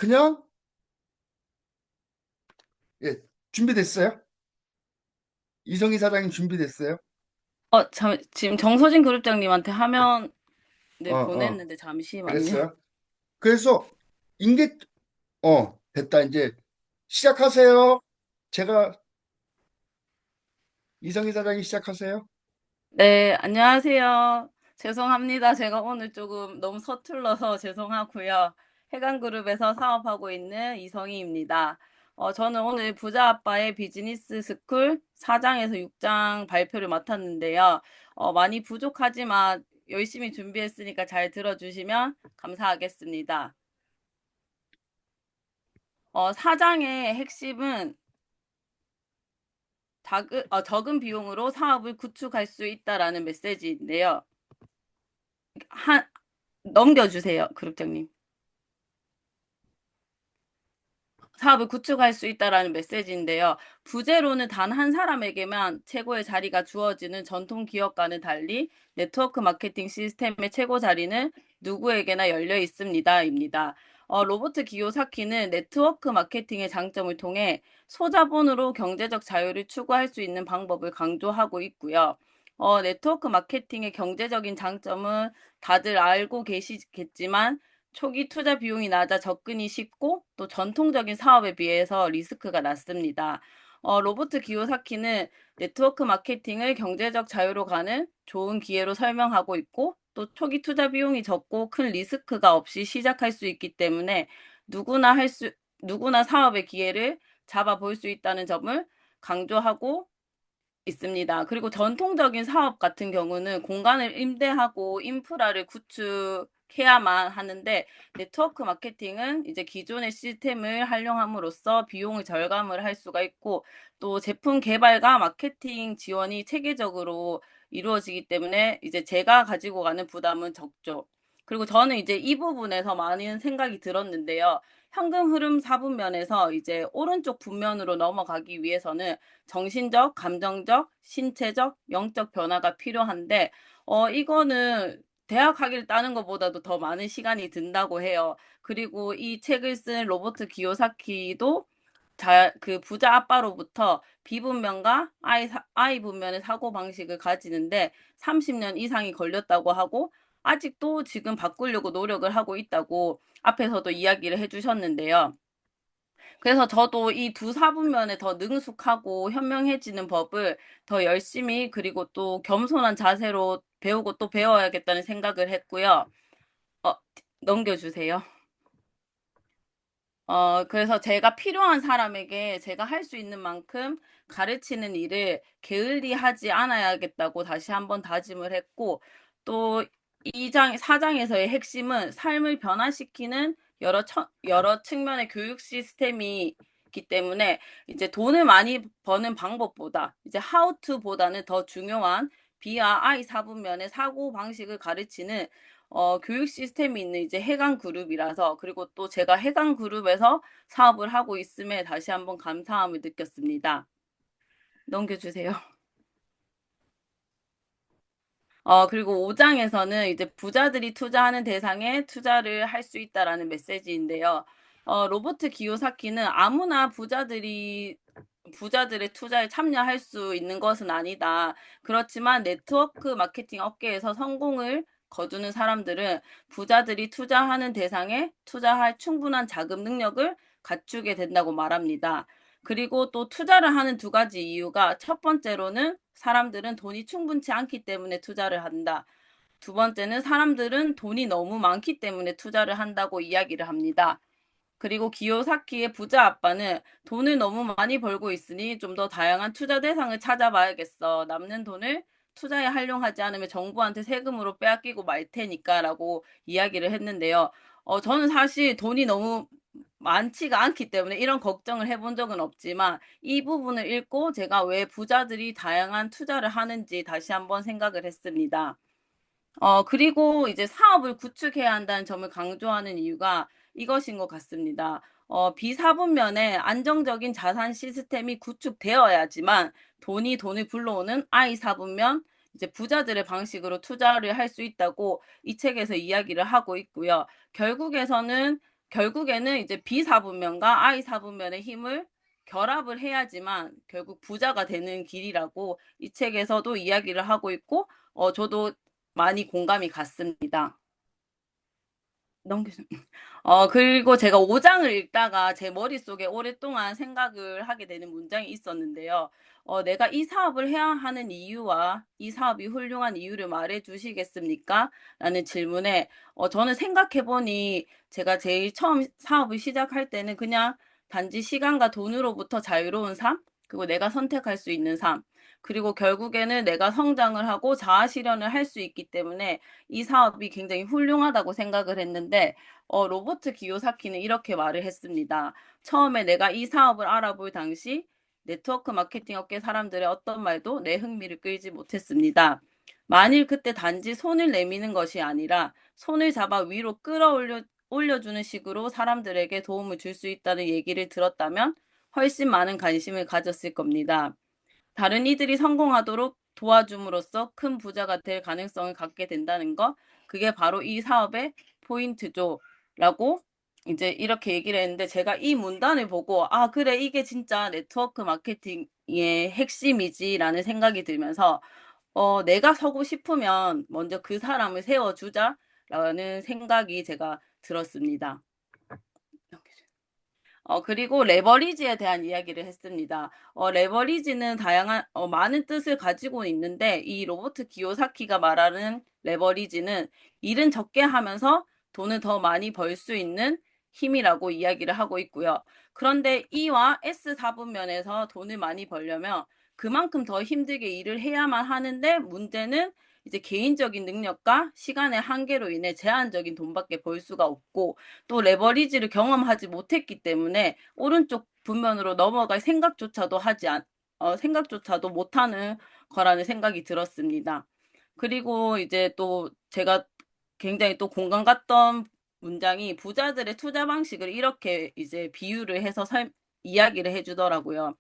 그냥 예, 준비됐어요? 이성희 사장님 준비됐어요? 지금 정서진 그룹장님한테 화면을 어, 어, 보냈는데 잠시만요. 그랬어요. 그래서 인계 됐다. 이제 시작하세요. 제가 이성희 사장님 시작하세요. 네, 안녕하세요. 죄송합니다. 제가 오늘 조금 너무 서툴러서 죄송하고요. 해강그룹에서 사업하고 있는 이성희입니다. 저는 오늘 부자 아빠의 비즈니스 스쿨 4장에서 6장 발표를 맡았는데요. 많이 부족하지만 열심히 준비했으니까 잘 들어주시면 감사하겠습니다. 4장의 핵심은 적은 비용으로 사업을 구축할 수 있다라는 메시지인데요. 한, 넘겨주세요, 그룹장님. 사업을 구축할 수 있다라는 메시지인데요. 부재로는 단 한 사람에게만 최고의 자리가 주어지는 전통 기업과는 달리 네트워크 마케팅 시스템의 최고 자리는 누구에게나 열려 있습니다.입니다. 로버트 기요사키는 네트워크 마케팅의 장점을 통해 소자본으로 경제적 자유를 추구할 수 있는 방법을 강조하고 있고요. 네트워크 마케팅의 경제적인 장점은 다들 알고 계시겠지만 초기 투자 비용이 낮아 접근이 쉽고 또 전통적인 사업에 비해서 리스크가 낮습니다. 로버트 기요사키는 네트워크 마케팅을 경제적 자유로 가는 좋은 기회로 설명하고 있고 또 초기 투자 비용이 적고 큰 리스크가 없이 시작할 수 있기 때문에 누구나 누구나 사업의 기회를 잡아볼 수 있다는 점을 강조하고 있습니다. 그리고 전통적인 사업 같은 경우는 공간을 임대하고 인프라를 구축해야만 하는데 네트워크 마케팅은 이제 기존의 시스템을 활용함으로써 비용을 절감을 할 수가 있고 또 제품 개발과 마케팅 지원이 체계적으로 이루어지기 때문에 이제 제가 가지고 가는 부담은 적죠. 그리고 저는 이제 이 부분에서 많은 생각이 들었는데요. 현금 흐름 4분면에서 이제 오른쪽 분면으로 넘어가기 위해서는 정신적, 감정적, 신체적, 영적 변화가 필요한데, 이거는 대학 학위를 따는 것보다도 더 많은 시간이 든다고 해요. 그리고 이 책을 쓴 로버트 기요사키도 그 부자 아빠로부터 비분면과 아이 분면의 사고 방식을 가지는데 30년 이상이 걸렸다고 하고 아직도 지금 바꾸려고 노력을 하고 있다고 앞에서도 이야기를 해주셨는데요. 그래서 저도 이 두 사분면에 더 능숙하고 현명해지는 법을 더 열심히 그리고 또 겸손한 자세로 배우고 또 배워야겠다는 생각을 했고요. 어, 넘겨주세요. 그래서 제가 필요한 사람에게 제가 할 수 있는 만큼 가르치는 일을 게을리 하지 않아야겠다고 다시 한번 다짐을 했고, 또 4장에서의 핵심은 삶을 변화시키는 여러 측면의 교육 시스템이기 때문에 이제 돈을 많이 버는 방법보다 이제 how to보다는 더 중요한 B와 I 사분면의 사고 방식을 가르치는 교육 시스템이 있는 이제 해강 그룹이라서 그리고 또 제가 해강 그룹에서 사업을 하고 있음에 다시 한번 감사함을 느꼈습니다. 넘겨주세요. 그리고 5장에서는 이제 부자들이 투자하는 대상에 투자를 할 수 있다라는 메시지인데요. 로버트 기요사키는 아무나 부자들의 투자에 참여할 수 있는 것은 아니다. 그렇지만 네트워크 마케팅 업계에서 성공을 거두는 사람들은 부자들이 투자하는 대상에 투자할 충분한 자금 능력을 갖추게 된다고 말합니다. 그리고 또 투자를 하는 두 가지 이유가 첫 번째로는 사람들은 돈이 충분치 않기 때문에 투자를 한다. 두 번째는 사람들은 돈이 너무 많기 때문에 투자를 한다고 이야기를 합니다. 그리고 기요사키의 부자 아빠는 돈을 너무 많이 벌고 있으니 좀 더 다양한 투자 대상을 찾아봐야겠어. 남는 돈을 투자에 활용하지 않으면 정부한테 세금으로 빼앗기고 말 테니까라고 이야기를 했는데요. 저는 사실 돈이 너무 많지가 않기 때문에 이런 걱정을 해본 적은 없지만 이 부분을 읽고 제가 왜 부자들이 다양한 투자를 하는지 다시 한번 생각을 했습니다. 그리고 이제 사업을 구축해야 한다는 점을 강조하는 이유가 이것인 것 같습니다. 비사분면에 안정적인 자산 시스템이 구축되어야지만 돈을 불러오는 I 사분면, 이제 부자들의 방식으로 투자를 할 수 있다고 이 책에서 이야기를 하고 있고요. 결국에는 이제 B4분면과 I4분면의 힘을 결합을 해야지만 결국 부자가 되는 길이라고 이 책에서도 이야기를 하고 있고, 저도 많이 공감이 갔습니다. 넘기세요. 그리고 제가 5장을 읽다가 제 머릿속에 오랫동안 생각을 하게 되는 문장이 있었는데요. 내가 이 사업을 해야 하는 이유와 이 사업이 훌륭한 이유를 말해 주시겠습니까? 라는 질문에, 저는 생각해 보니 제가 제일 처음 사업을 시작할 때는 그냥 단지 시간과 돈으로부터 자유로운 삶, 그리고 내가 선택할 수 있는 삶, 그리고 결국에는 내가 성장을 하고 자아 실현을 할 수 있기 때문에 이 사업이 굉장히 훌륭하다고 생각을 했는데, 로버트 기요사키는 이렇게 말을 했습니다. 처음에 내가 이 사업을 알아볼 당시 네트워크 마케팅 업계 사람들의 어떤 말도 내 흥미를 끌지 못했습니다. 만일 그때 단지 손을 내미는 것이 아니라 손을 잡아 위로 올려주는 식으로 사람들에게 도움을 줄 수 있다는 얘기를 들었다면 훨씬 많은 관심을 가졌을 겁니다. 다른 이들이 성공하도록 도와줌으로써 큰 부자가 될 가능성을 갖게 된다는 거, 그게 바로 이 사업의 포인트죠. 라고 이제 이렇게 얘기를 했는데, 제가 이 문단을 보고, 아, 그래, 이게 진짜 네트워크 마케팅의 핵심이지라는 생각이 들면서, 내가 서고 싶으면 먼저 그 사람을 세워주자라는 생각이 제가 들었습니다. 그리고 레버리지에 대한 이야기를 했습니다. 레버리지는 많은 뜻을 가지고 있는데, 이 로버트 기요사키가 말하는 레버리지는 일은 적게 하면서 돈을 더 많이 벌 수 있는 힘이라고 이야기를 하고 있고요. 그런데 E와 S4분면에서 돈을 많이 벌려면 그만큼 더 힘들게 일을 해야만 하는데, 문제는 이제 개인적인 능력과 시간의 한계로 인해 제한적인 돈밖에 벌 수가 없고, 또 레버리지를 경험하지 못했기 때문에 오른쪽 분면으로 넘어갈 생각조차도 못하는 거라는 생각이 들었습니다. 그리고 이제 또 제가 굉장히 또 공감 갔던 문장이, 부자들의 투자 방식을 이렇게 이제 비유를 해서 이야기를 해주더라고요.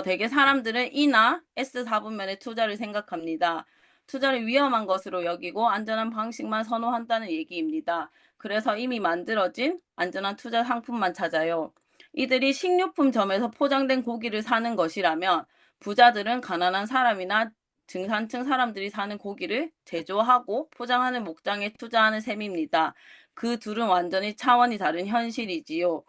대개 사람들은 E나 S4분면의 투자를 생각합니다. 투자를 위험한 것으로 여기고 안전한 방식만 선호한다는 얘기입니다. 그래서 이미 만들어진 안전한 투자 상품만 찾아요. 이들이 식료품점에서 포장된 고기를 사는 것이라면, 부자들은 가난한 사람이나 중산층 사람들이 사는 고기를 제조하고 포장하는 목장에 투자하는 셈입니다. 그 둘은 완전히 차원이 다른 현실이지요.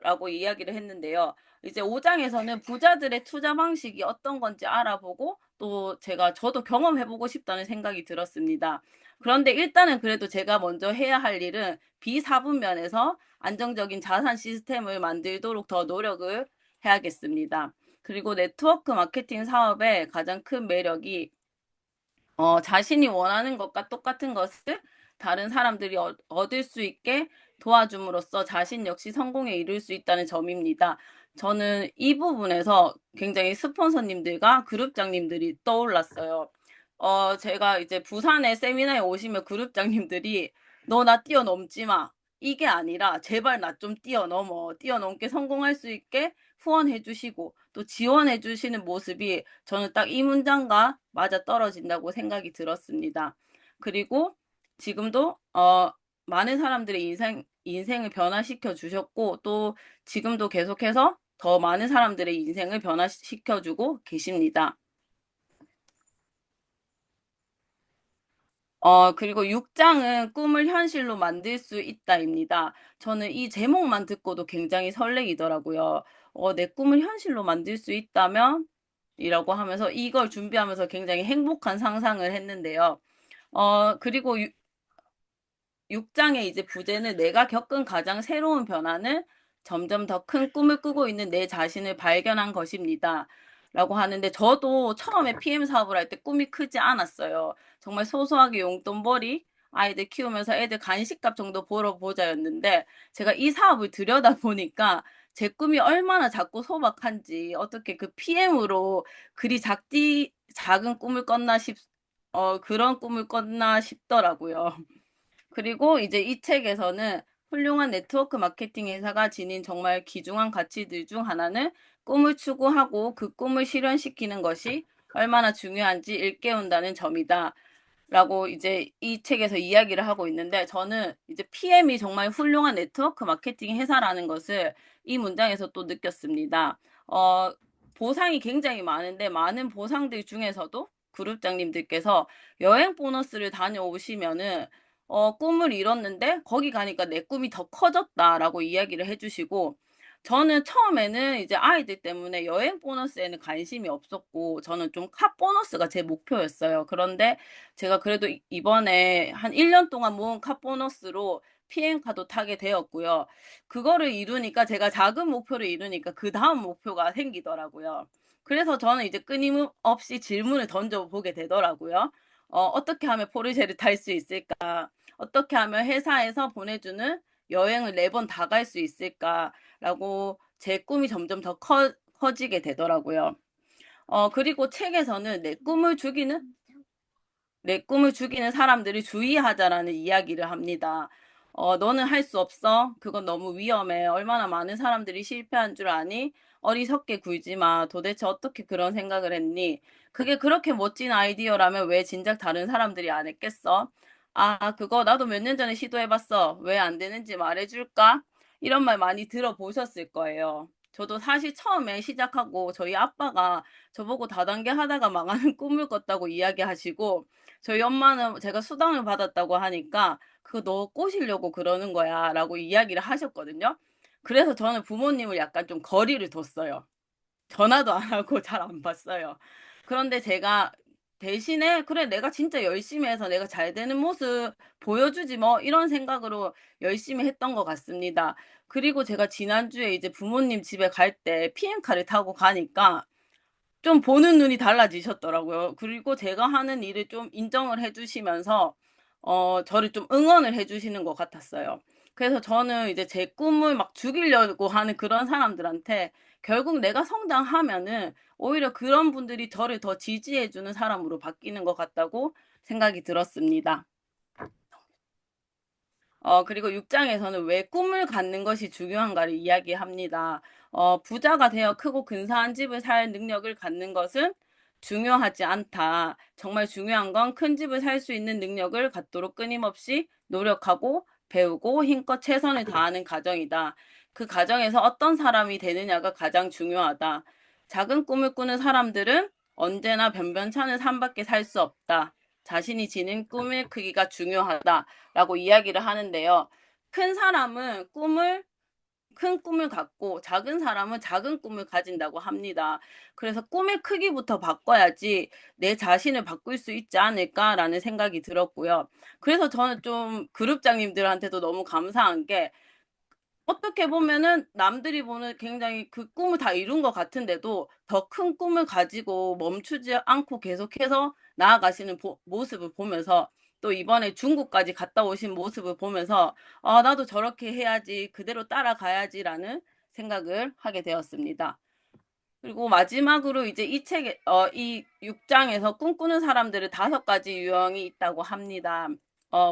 라고 이야기를 했는데요. 이제 5장에서는 부자들의 투자 방식이 어떤 건지 알아보고, 또 저도 경험해보고 싶다는 생각이 들었습니다. 그런데 일단은 그래도 제가 먼저 해야 할 일은 비사분면에서 안정적인 자산 시스템을 만들도록 더 노력을 해야겠습니다. 그리고 네트워크 마케팅 사업의 가장 큰 매력이, 자신이 원하는 것과 똑같은 것을 다른 사람들이 얻을 수 있게 도와줌으로써 자신 역시 성공에 이를 수 있다는 점입니다. 저는 이 부분에서 굉장히 스폰서님들과 그룹장님들이 떠올랐어요. 제가 이제 부산에 세미나에 오시면 그룹장님들이 너 나 뛰어넘지 마, 이게 아니라 제발 나 좀 뛰어넘게 성공할 수 있게 후원해 주시고 또 지원해 주시는 모습이 저는 딱 이 문장과 맞아 떨어진다고 생각이 들었습니다. 그리고 지금도 많은 사람들의 인생을 변화시켜 주셨고, 또 지금도 계속해서 더 많은 사람들의 인생을 변화시켜 주고 계십니다. 그리고 6장은 꿈을 현실로 만들 수 있다입니다. 저는 이 제목만 듣고도 굉장히 설레이더라고요. 내 꿈을 현실로 만들 수 있다면? 이라고 하면서 이걸 준비하면서 굉장히 행복한 상상을 했는데요. 그리고 6장의 이제 부제는 내가 겪은 가장 새로운 변화는 점점 더 큰 꿈을 꾸고 있는 내 자신을 발견한 것입니다. 라고 하는데, 저도 처음에 PM 사업을 할 때 꿈이 크지 않았어요. 정말 소소하게 용돈벌이, 아이들 키우면서 애들 간식값 정도 벌어보자였는데, 제가 이 사업을 들여다보니까 제 꿈이 얼마나 작고 소박한지, 어떻게 그 PM으로 그리 작은 꿈을 그런 꿈을 꿨나 싶더라고요. 그리고 이제 이 책에서는 훌륭한 네트워크 마케팅 회사가 지닌 정말 귀중한 가치들 중 하나는 꿈을 추구하고 그 꿈을 실현시키는 것이 얼마나 중요한지 일깨운다는 점이다. 라고 이제 이 책에서 이야기를 하고 있는데 저는 이제 PM이 정말 훌륭한 네트워크 마케팅 회사라는 것을 이 문장에서 또 느꼈습니다. 어, 보상이 굉장히 많은데 많은 보상들 중에서도 그룹장님들께서 여행 보너스를 다녀오시면은 꿈을 이뤘는데 거기 가니까 내 꿈이 더 커졌다라고 이야기를 해주시고 저는 처음에는 이제 아이들 때문에 여행 보너스에는 관심이 없었고 저는 좀 카 보너스가 제 목표였어요. 그런데 제가 그래도 이번에 한 1년 동안 모은 카 보너스로 PM카도 타게 되었고요. 그거를 이루니까 제가 작은 목표를 이루니까 그 다음 목표가 생기더라고요. 그래서 저는 이제 끊임없이 질문을 던져보게 되더라고요. 어떻게 하면 포르쉐를 탈 수 있을까? 어떻게 하면 회사에서 보내주는 여행을 4번 다 갈 수 있을까라고 제 꿈이 점점 더 커지게 되더라고요. 그리고 책에서는 내 꿈을 죽이는 사람들이 주의하자라는 이야기를 합니다. 너는 할 수 없어. 그건 너무 위험해. 얼마나 많은 사람들이 실패한 줄 아니? 어리석게 굴지 마. 도대체 어떻게 그런 생각을 했니? 그게 그렇게 멋진 아이디어라면 왜 진작 다른 사람들이 안 했겠어? 아, 그거 나도 몇 년 전에 시도해봤어. 왜 안 되는지 말해줄까? 이런 말 많이 들어보셨을 거예요. 저도 사실 처음에 시작하고 저희 아빠가 저보고 다단계 하다가 망하는 꿈을 꿨다고 이야기하시고 저희 엄마는 제가 수당을 받았다고 하니까 그거 너 꼬시려고 그러는 거야 라고 이야기를 하셨거든요. 그래서 저는 부모님을 약간 좀 거리를 뒀어요. 전화도 안 하고 잘 안 봤어요. 그런데 제가 대신에 그래 내가 진짜 열심히 해서 내가 잘 되는 모습 보여주지 뭐 이런 생각으로 열심히 했던 것 같습니다. 그리고 제가 지난주에 이제 부모님 집에 갈 때 PM카를 타고 가니까 좀 보는 눈이 달라지셨더라고요. 그리고 제가 하는 일을 좀 인정을 해주시면서, 저를 좀 응원을 해주시는 것 같았어요. 그래서 저는 이제 제 꿈을 막 죽이려고 하는 그런 사람들한테 결국 내가 성장하면은 오히려 그런 분들이 저를 더 지지해주는 사람으로 바뀌는 것 같다고 생각이 들었습니다. 그리고 6장에서는 왜 꿈을 갖는 것이 중요한가를 이야기합니다. 부자가 되어 크고 근사한 집을 살 능력을 갖는 것은 중요하지 않다. 정말 중요한 건 큰 집을 살 수 있는 능력을 갖도록 끊임없이 노력하고 배우고 힘껏 최선을 다하는 과정이다. 그 과정에서 어떤 사람이 되느냐가 가장 중요하다. 작은 꿈을 꾸는 사람들은 언제나 변변찮은 삶밖에 살 수 없다. 자신이 지닌 꿈의 크기가 중요하다. 라고 이야기를 하는데요. 큰 사람은 큰 꿈을 갖고 작은 사람은 작은 꿈을 가진다고 합니다. 그래서 꿈의 크기부터 바꿔야지 내 자신을 바꿀 수 있지 않을까라는 생각이 들었고요. 그래서 저는 좀 그룹장님들한테도 너무 감사한 게 어떻게 보면은 남들이 보는 굉장히 그 꿈을 다 이룬 것 같은데도 더 큰 꿈을 가지고 멈추지 않고 계속해서 나아가시는 모습을 보면서 또 이번에 중국까지 갔다 오신 모습을 보면서 아, 나도 저렇게 해야지, 그대로 따라가야지라는 생각을 하게 되었습니다. 그리고 마지막으로 이제 이 6장에서 꿈꾸는 사람들은 5가지 유형이 있다고 합니다.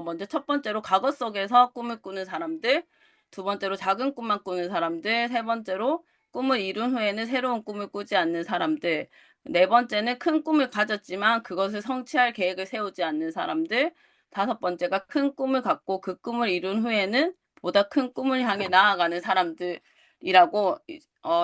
먼저 첫 번째로 과거 속에서 꿈을 꾸는 사람들, 두 번째로 작은 꿈만 꾸는 사람들, 세 번째로 꿈을 이룬 후에는 새로운 꿈을 꾸지 않는 사람들, 네 번째는 큰 꿈을 가졌지만 그것을 성취할 계획을 세우지 않는 사람들, 다섯 번째가 큰 꿈을 갖고 그 꿈을 이룬 후에는 보다 큰 꿈을 향해 나아가는 사람들이라고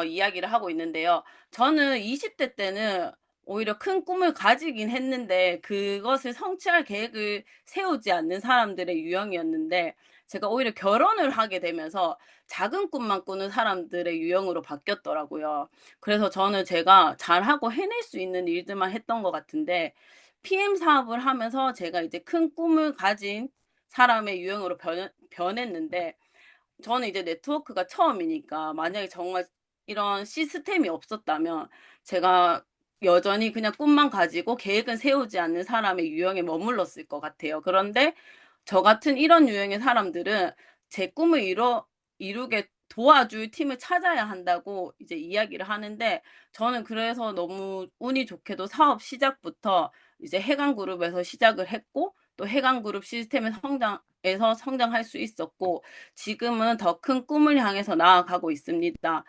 이야기를 하고 있는데요. 저는 20대 때는 오히려 큰 꿈을 가지긴 했는데 그것을 성취할 계획을 세우지 않는 사람들의 유형이었는데 제가 오히려 결혼을 하게 되면서 작은 꿈만 꾸는 사람들의 유형으로 바뀌었더라고요. 그래서 저는 제가 잘하고 해낼 수 있는 일들만 했던 것 같은데 PM 사업을 하면서 제가 이제 큰 꿈을 가진 사람의 유형으로 변했는데 저는 이제 네트워크가 처음이니까 만약에 정말 이런 시스템이 없었다면 제가 여전히 그냥 꿈만 가지고 계획은 세우지 않는 사람의 유형에 머물렀을 것 같아요. 그런데 저 같은 이런 유형의 사람들은 제 꿈을 이루게 도와줄 팀을 찾아야 한다고 이제 이야기를 하는데 저는 그래서 너무 운이 좋게도 사업 시작부터 이제 해강그룹에서 시작을 했고 또 해강그룹 시스템의 성장에서 성장할 수 있었고 지금은 더 큰 꿈을 향해서 나아가고 있습니다.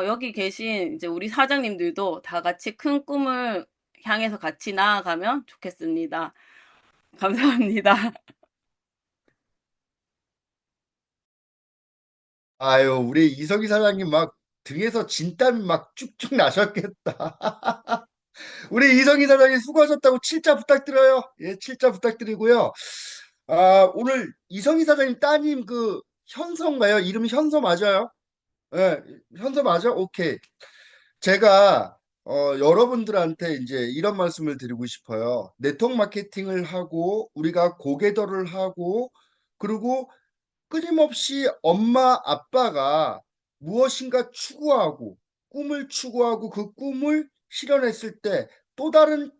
여기 계신 이제 우리 사장님들도 다 같이 큰 꿈을 향해서 같이 나아가면 좋겠습니다. 감사합니다. 아유, 우리 이성희 사장님 막 등에서 진땀이 막 쭉쭉 나셨겠다. 우리 이성희 사장님 수고하셨다고 칠자 부탁드려요. 예, 칠자 부탁드리고요. 아, 오늘 이성희 사장님 따님 그 현서인가요? 이름이 현서 맞아요? 예, 현서 맞아? 오케이. 제가 여러분들한테 이제 이런 말씀을 드리고 싶어요. 네트워크 마케팅을 하고 우리가 고개도를 하고 그리고 끊임없이 엄마 아빠가 무엇인가 추구하고 꿈을 추구하고 그 꿈을 실현했을 때 또 다른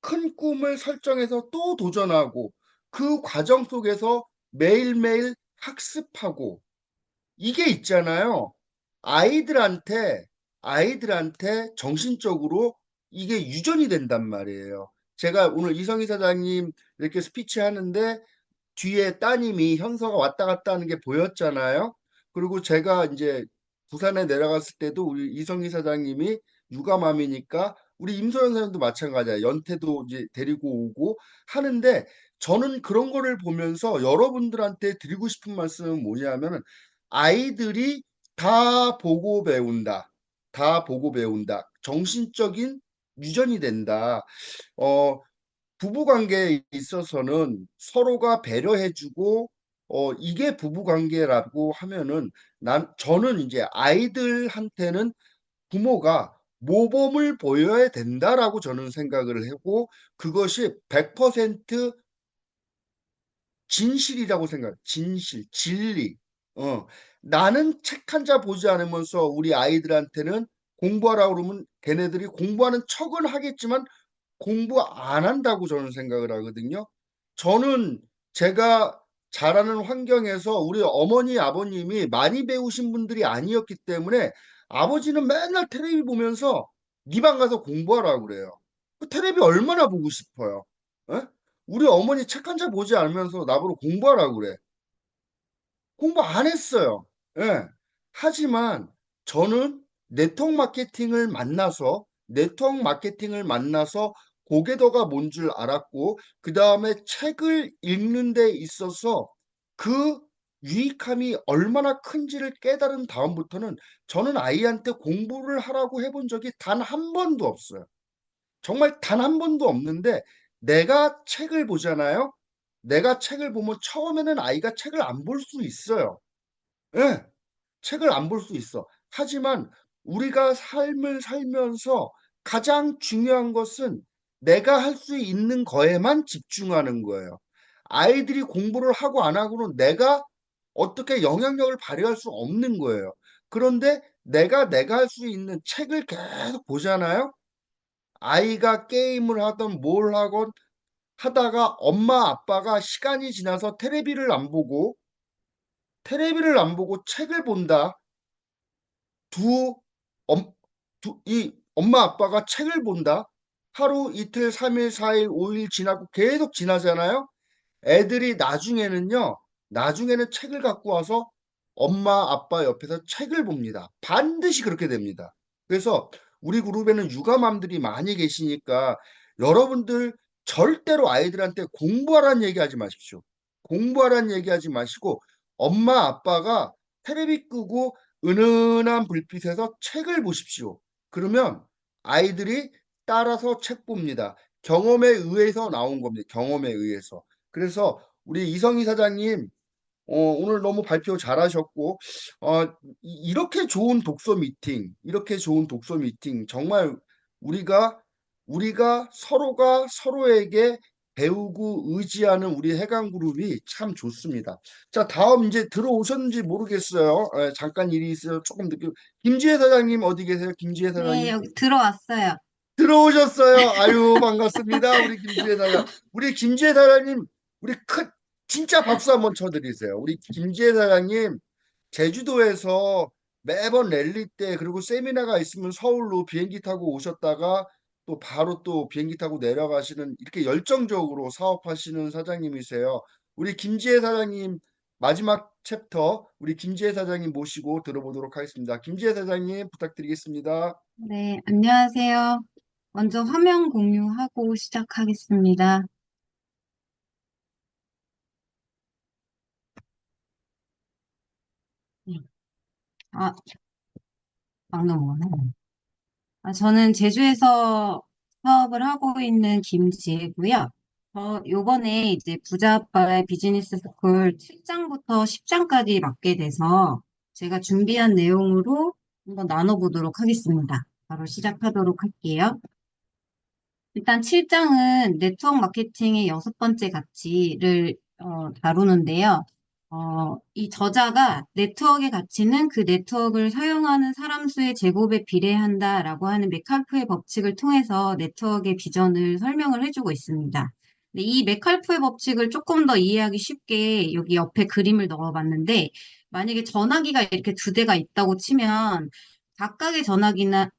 큰 꿈을 설정해서 또 도전하고 그 과정 속에서 매일매일 학습하고 이게 있잖아요. 아이들한테, 아이들한테 정신적으로 이게 유전이 된단 말이에요. 제가 오늘 이성희 사장님 이렇게 스피치 하는데 뒤에 따님이 현서가 왔다 갔다 하는 게 보였잖아요. 그리고 제가 이제 부산에 내려갔을 때도 우리 이성희 사장님이 육아맘이니까 우리 임소연 사장도 마찬가지야. 연태도 이제 데리고 오고 하는데 저는 그런 거를 보면서 여러분들한테 드리고 싶은 말씀은 뭐냐면은 아이들이 다 보고 배운다. 다 보고 배운다. 정신적인 유전이 된다. 어, 부부 관계에 있어서는 서로가 배려해주고 이게 부부 관계라고 하면은 저는 이제 아이들한테는 부모가 모범을 보여야 된다라고 저는 생각을 하고 그것이 100% 진실이라고 생각. 진실, 진리. 나는 책 한 자 보지 않으면서 우리 아이들한테는 공부하라 그러면 걔네들이 공부하는 척은 하겠지만 공부 안 한다고 저는 생각을 하거든요. 저는 제가 자라는 환경에서 우리 어머니, 아버님이 많이 배우신 분들이 아니었기 때문에 아버지는 맨날 텔레비 보면서 네 방 가서 공부하라고 그래요. 그 텔레비 얼마나 보고 싶어요? 에? 우리 어머니 책 한 자 보지 않으면서 나보고 공부하라고 그래. 공부 안 했어요. 예. 하지만 저는 네트워크 마케팅을 만나서 고개도가 뭔 줄 알았고, 그 다음에 책을 읽는 데 있어서 그 유익함이 얼마나 큰지를 깨달은 다음부터는 저는 아이한테 공부를 하라고 해본 적이 단 한 번도 없어요. 정말 단 한 번도 없는데 내가 책을 보잖아요. 내가 책을 보면 처음에는 아이가 책을 안 볼 수 있어요. 예, 책을 안 볼 수 있어. 하지만 우리가 삶을 살면서 가장 중요한 것은 내가 할 수 있는 거에만 집중하는 거예요. 아이들이 공부를 하고 안 하고는 내가 어떻게 영향력을 발휘할 수 없는 거예요. 그런데 내가 할 수 있는 책을 계속 보잖아요. 아이가 게임을 하던 뭘 하건 하다가 엄마 아빠가 시간이 지나서 테레비를 안 보고 책을 본다. 두, 이 엄마 아빠가 책을 본다. 하루 이틀 3일 4일 5일 지나고 계속 지나잖아요. 애들이 나중에는 책을 갖고 와서 엄마 아빠 옆에서 책을 봅니다. 반드시 그렇게 됩니다. 그래서 우리 그룹에는 육아맘들이 많이 계시니까 여러분들 절대로 아이들한테 공부하라는 얘기하지 마십시오. 공부하라는 얘기하지 마시고 엄마 아빠가 테레비 끄고 은은한 불빛에서 책을 보십시오. 그러면 아이들이 따라서 책 봅니다. 경험에 의해서 나온 겁니다. 경험에 의해서. 그래서 우리 이성희 사장님 오늘 너무 발표 잘하셨고 어, 이렇게 좋은 독서 미팅 정말 우리가 우리가 서로가 서로에게 배우고 의지하는 우리 해강 그룹이 참 좋습니다. 자, 다음 이제 들어오셨는지 모르겠어요. 잠깐 일이 있어요. 조금 늦게. 김지혜 사장님 어디 계세요? 김지혜 네, 사장님. 여기 들어왔어요. 들어오셨어요. 아유, 반갑습니다. 우리 김지혜 사장. 우리 김지혜 사장님, 우리 진짜 박수 한번 쳐드리세요. 우리 김지혜 사장님, 제주도에서 매번 랠리 때, 그리고 세미나가 있으면 서울로 비행기 타고 오셨다가 또 바로 또 비행기 타고 내려가시는 이렇게 열정적으로 사업하시는 사장님이세요. 우리 김지혜 사장님, 마지막 챕터, 우리 김지혜 사장님 모시고 들어보도록 하겠습니다. 김지혜 사장님 부탁드리겠습니다. 네, 안녕하세요. 먼저 화면 공유하고 시작하겠습니다. 아, 막노모는. 저는 제주에서 사업을 하고 있는 김지혜고요. 요번에 이제 부자아빠의 비즈니스 스쿨 7장부터 10장까지 맡게 돼서 제가 준비한 내용으로 한번 나눠보도록 하겠습니다. 바로 시작하도록 할게요. 일단 7장은 네트워크 마케팅의 여섯 번째 가치를 다루는데요. 이 저자가 네트워크의 가치는 그 네트워크를 사용하는 사람 수의 제곱에 비례한다라고 하는 메칼프의 법칙을 통해서 네트워크의 비전을 설명을 해주고 있습니다. 근데 이 메칼프의 법칙을 조금 더 이해하기 쉽게 여기 옆에 그림을 넣어봤는데, 만약에 전화기가 이렇게 두 대가 있다고 치면 각각의 전화기나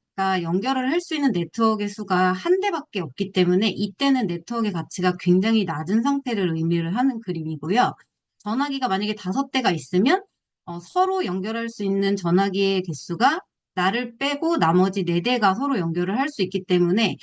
연결을 할 수 있는 네트워크의 수가 한 대밖에 없기 때문에 이때는 네트워크의 가치가 굉장히 낮은 상태를 의미를 하는 그림이고요. 전화기가 만약에 다섯 대가 있으면 서로 연결할 수 있는 전화기의 개수가 나를 빼고 나머지 네 대가 서로 연결을 할 수 있기 때문에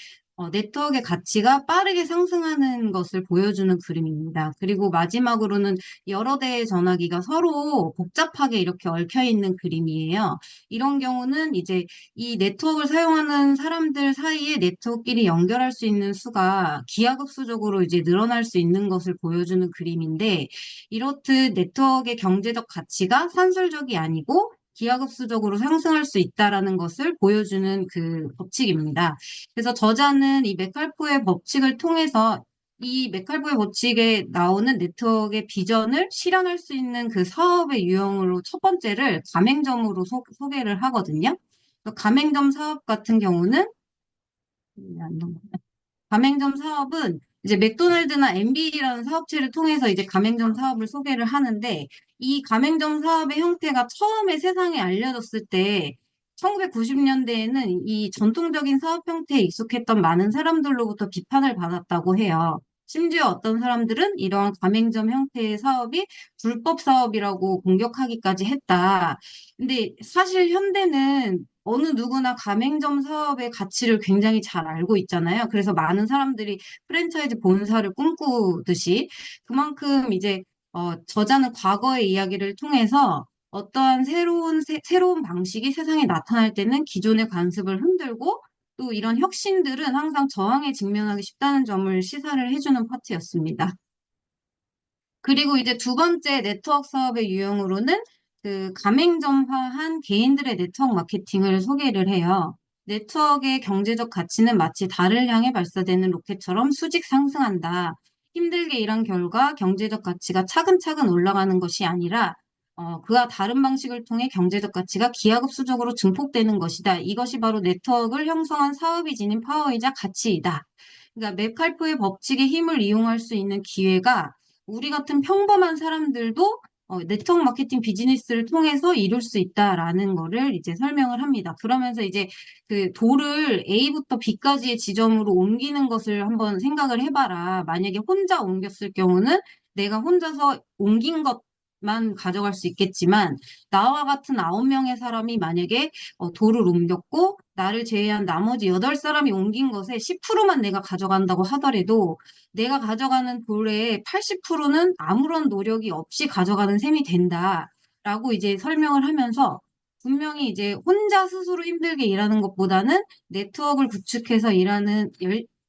네트워크의 가치가 빠르게 상승하는 것을 보여주는 그림입니다. 그리고 마지막으로는 여러 대의 전화기가 서로 복잡하게 이렇게 얽혀 있는 그림이에요. 이런 경우는 이제 이 네트워크를 사용하는 사람들 사이에 네트워크끼리 연결할 수 있는 수가 기하급수적으로 이제 늘어날 수 있는 것을 보여주는 그림인데, 이렇듯 네트워크의 경제적 가치가 산술적이 아니고 기하급수적으로 상승할 수 있다라는 것을 보여주는 그 법칙입니다. 그래서 저자는 이 메칼포의 법칙을 통해서 이 메칼보의 법칙에 나오는 네트워크의 비전을 실현할 수 있는 그 사업의 유형으로 첫 번째를 가맹점으로 소개를 하거든요. 가맹점 사업 같은 경우는 가맹점 사업은 이제 맥도날드나 MB라는 사업체를 통해서 이제 가맹점 사업을 소개를 하는데, 이 가맹점 사업의 형태가 처음에 세상에 알려졌을 때 1990년대에는 이 전통적인 사업 형태에 익숙했던 많은 사람들로부터 비판을 받았다고 해요. 심지어 어떤 사람들은 이러한 가맹점 형태의 사업이 불법 사업이라고 공격하기까지 했다. 근데 사실 현대는 어느 누구나 가맹점 사업의 가치를 굉장히 잘 알고 있잖아요. 그래서 많은 사람들이 프랜차이즈 본사를 꿈꾸듯이 그만큼 이제 저자는 과거의 이야기를 통해서 어떠한 새로운 방식이 세상에 나타날 때는 기존의 관습을 흔들고 또 이런 혁신들은 항상 저항에 직면하기 쉽다는 점을 시사를 해주는 파트였습니다. 그리고 이제 두 번째 네트워크 사업의 유형으로는 그 가맹점화한 개인들의 네트워크 마케팅을 소개를 해요. 네트워크의 경제적 가치는 마치 달을 향해 발사되는 로켓처럼 수직 상승한다. 힘들게 일한 결과 경제적 가치가 차근차근 올라가는 것이 아니라 그와 다른 방식을 통해 경제적 가치가 기하급수적으로 증폭되는 것이다. 이것이 바로 네트워크를 형성한 사업이 지닌 파워이자 가치이다. 그러니까 메칼포의 법칙의 힘을 이용할 수 있는 기회가 우리 같은 평범한 사람들도 네트워크 마케팅 비즈니스를 통해서 이룰 수 있다라는 거를 이제 설명을 합니다. 그러면서 이제 그 도를 A부터 B까지의 지점으로 옮기는 것을 한번 생각을 해봐라. 만약에 혼자 옮겼을 경우는 내가 혼자서 옮긴 것만 가져갈 수 있겠지만, 나와 같은 9명의 사람이 만약에 도를 옮겼고 나를 제외한 나머지 8사람이 옮긴 것에 10%만 내가 가져간다고 하더라도 내가 가져가는 돌의 80%는 아무런 노력이 없이 가져가는 셈이 된다라고 이제 설명을 하면서, 분명히 이제 혼자 스스로 힘들게 일하는 것보다는 네트워크를 구축해서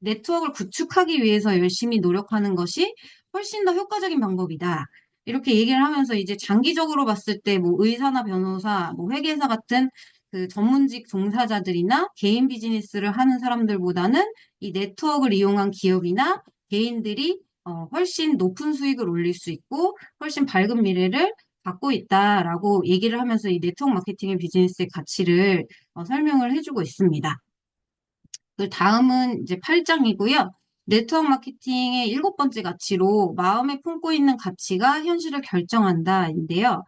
네트워크를 구축하기 위해서 열심히 노력하는 것이 훨씬 더 효과적인 방법이다. 이렇게 얘기를 하면서 이제 장기적으로 봤을 때 뭐 의사나 변호사, 뭐 회계사 같은 그 전문직 종사자들이나 개인 비즈니스를 하는 사람들보다는 이 네트워크를 이용한 기업이나 개인들이 훨씬 높은 수익을 올릴 수 있고 훨씬 밝은 미래를 갖고 있다라고 얘기를 하면서 이 네트워크 마케팅의 비즈니스의 가치를 설명을 해주고 있습니다. 그 다음은 이제 8장이고요. 네트워크 마케팅의 일곱 번째 가치로 마음에 품고 있는 가치가 현실을 결정한다인데요.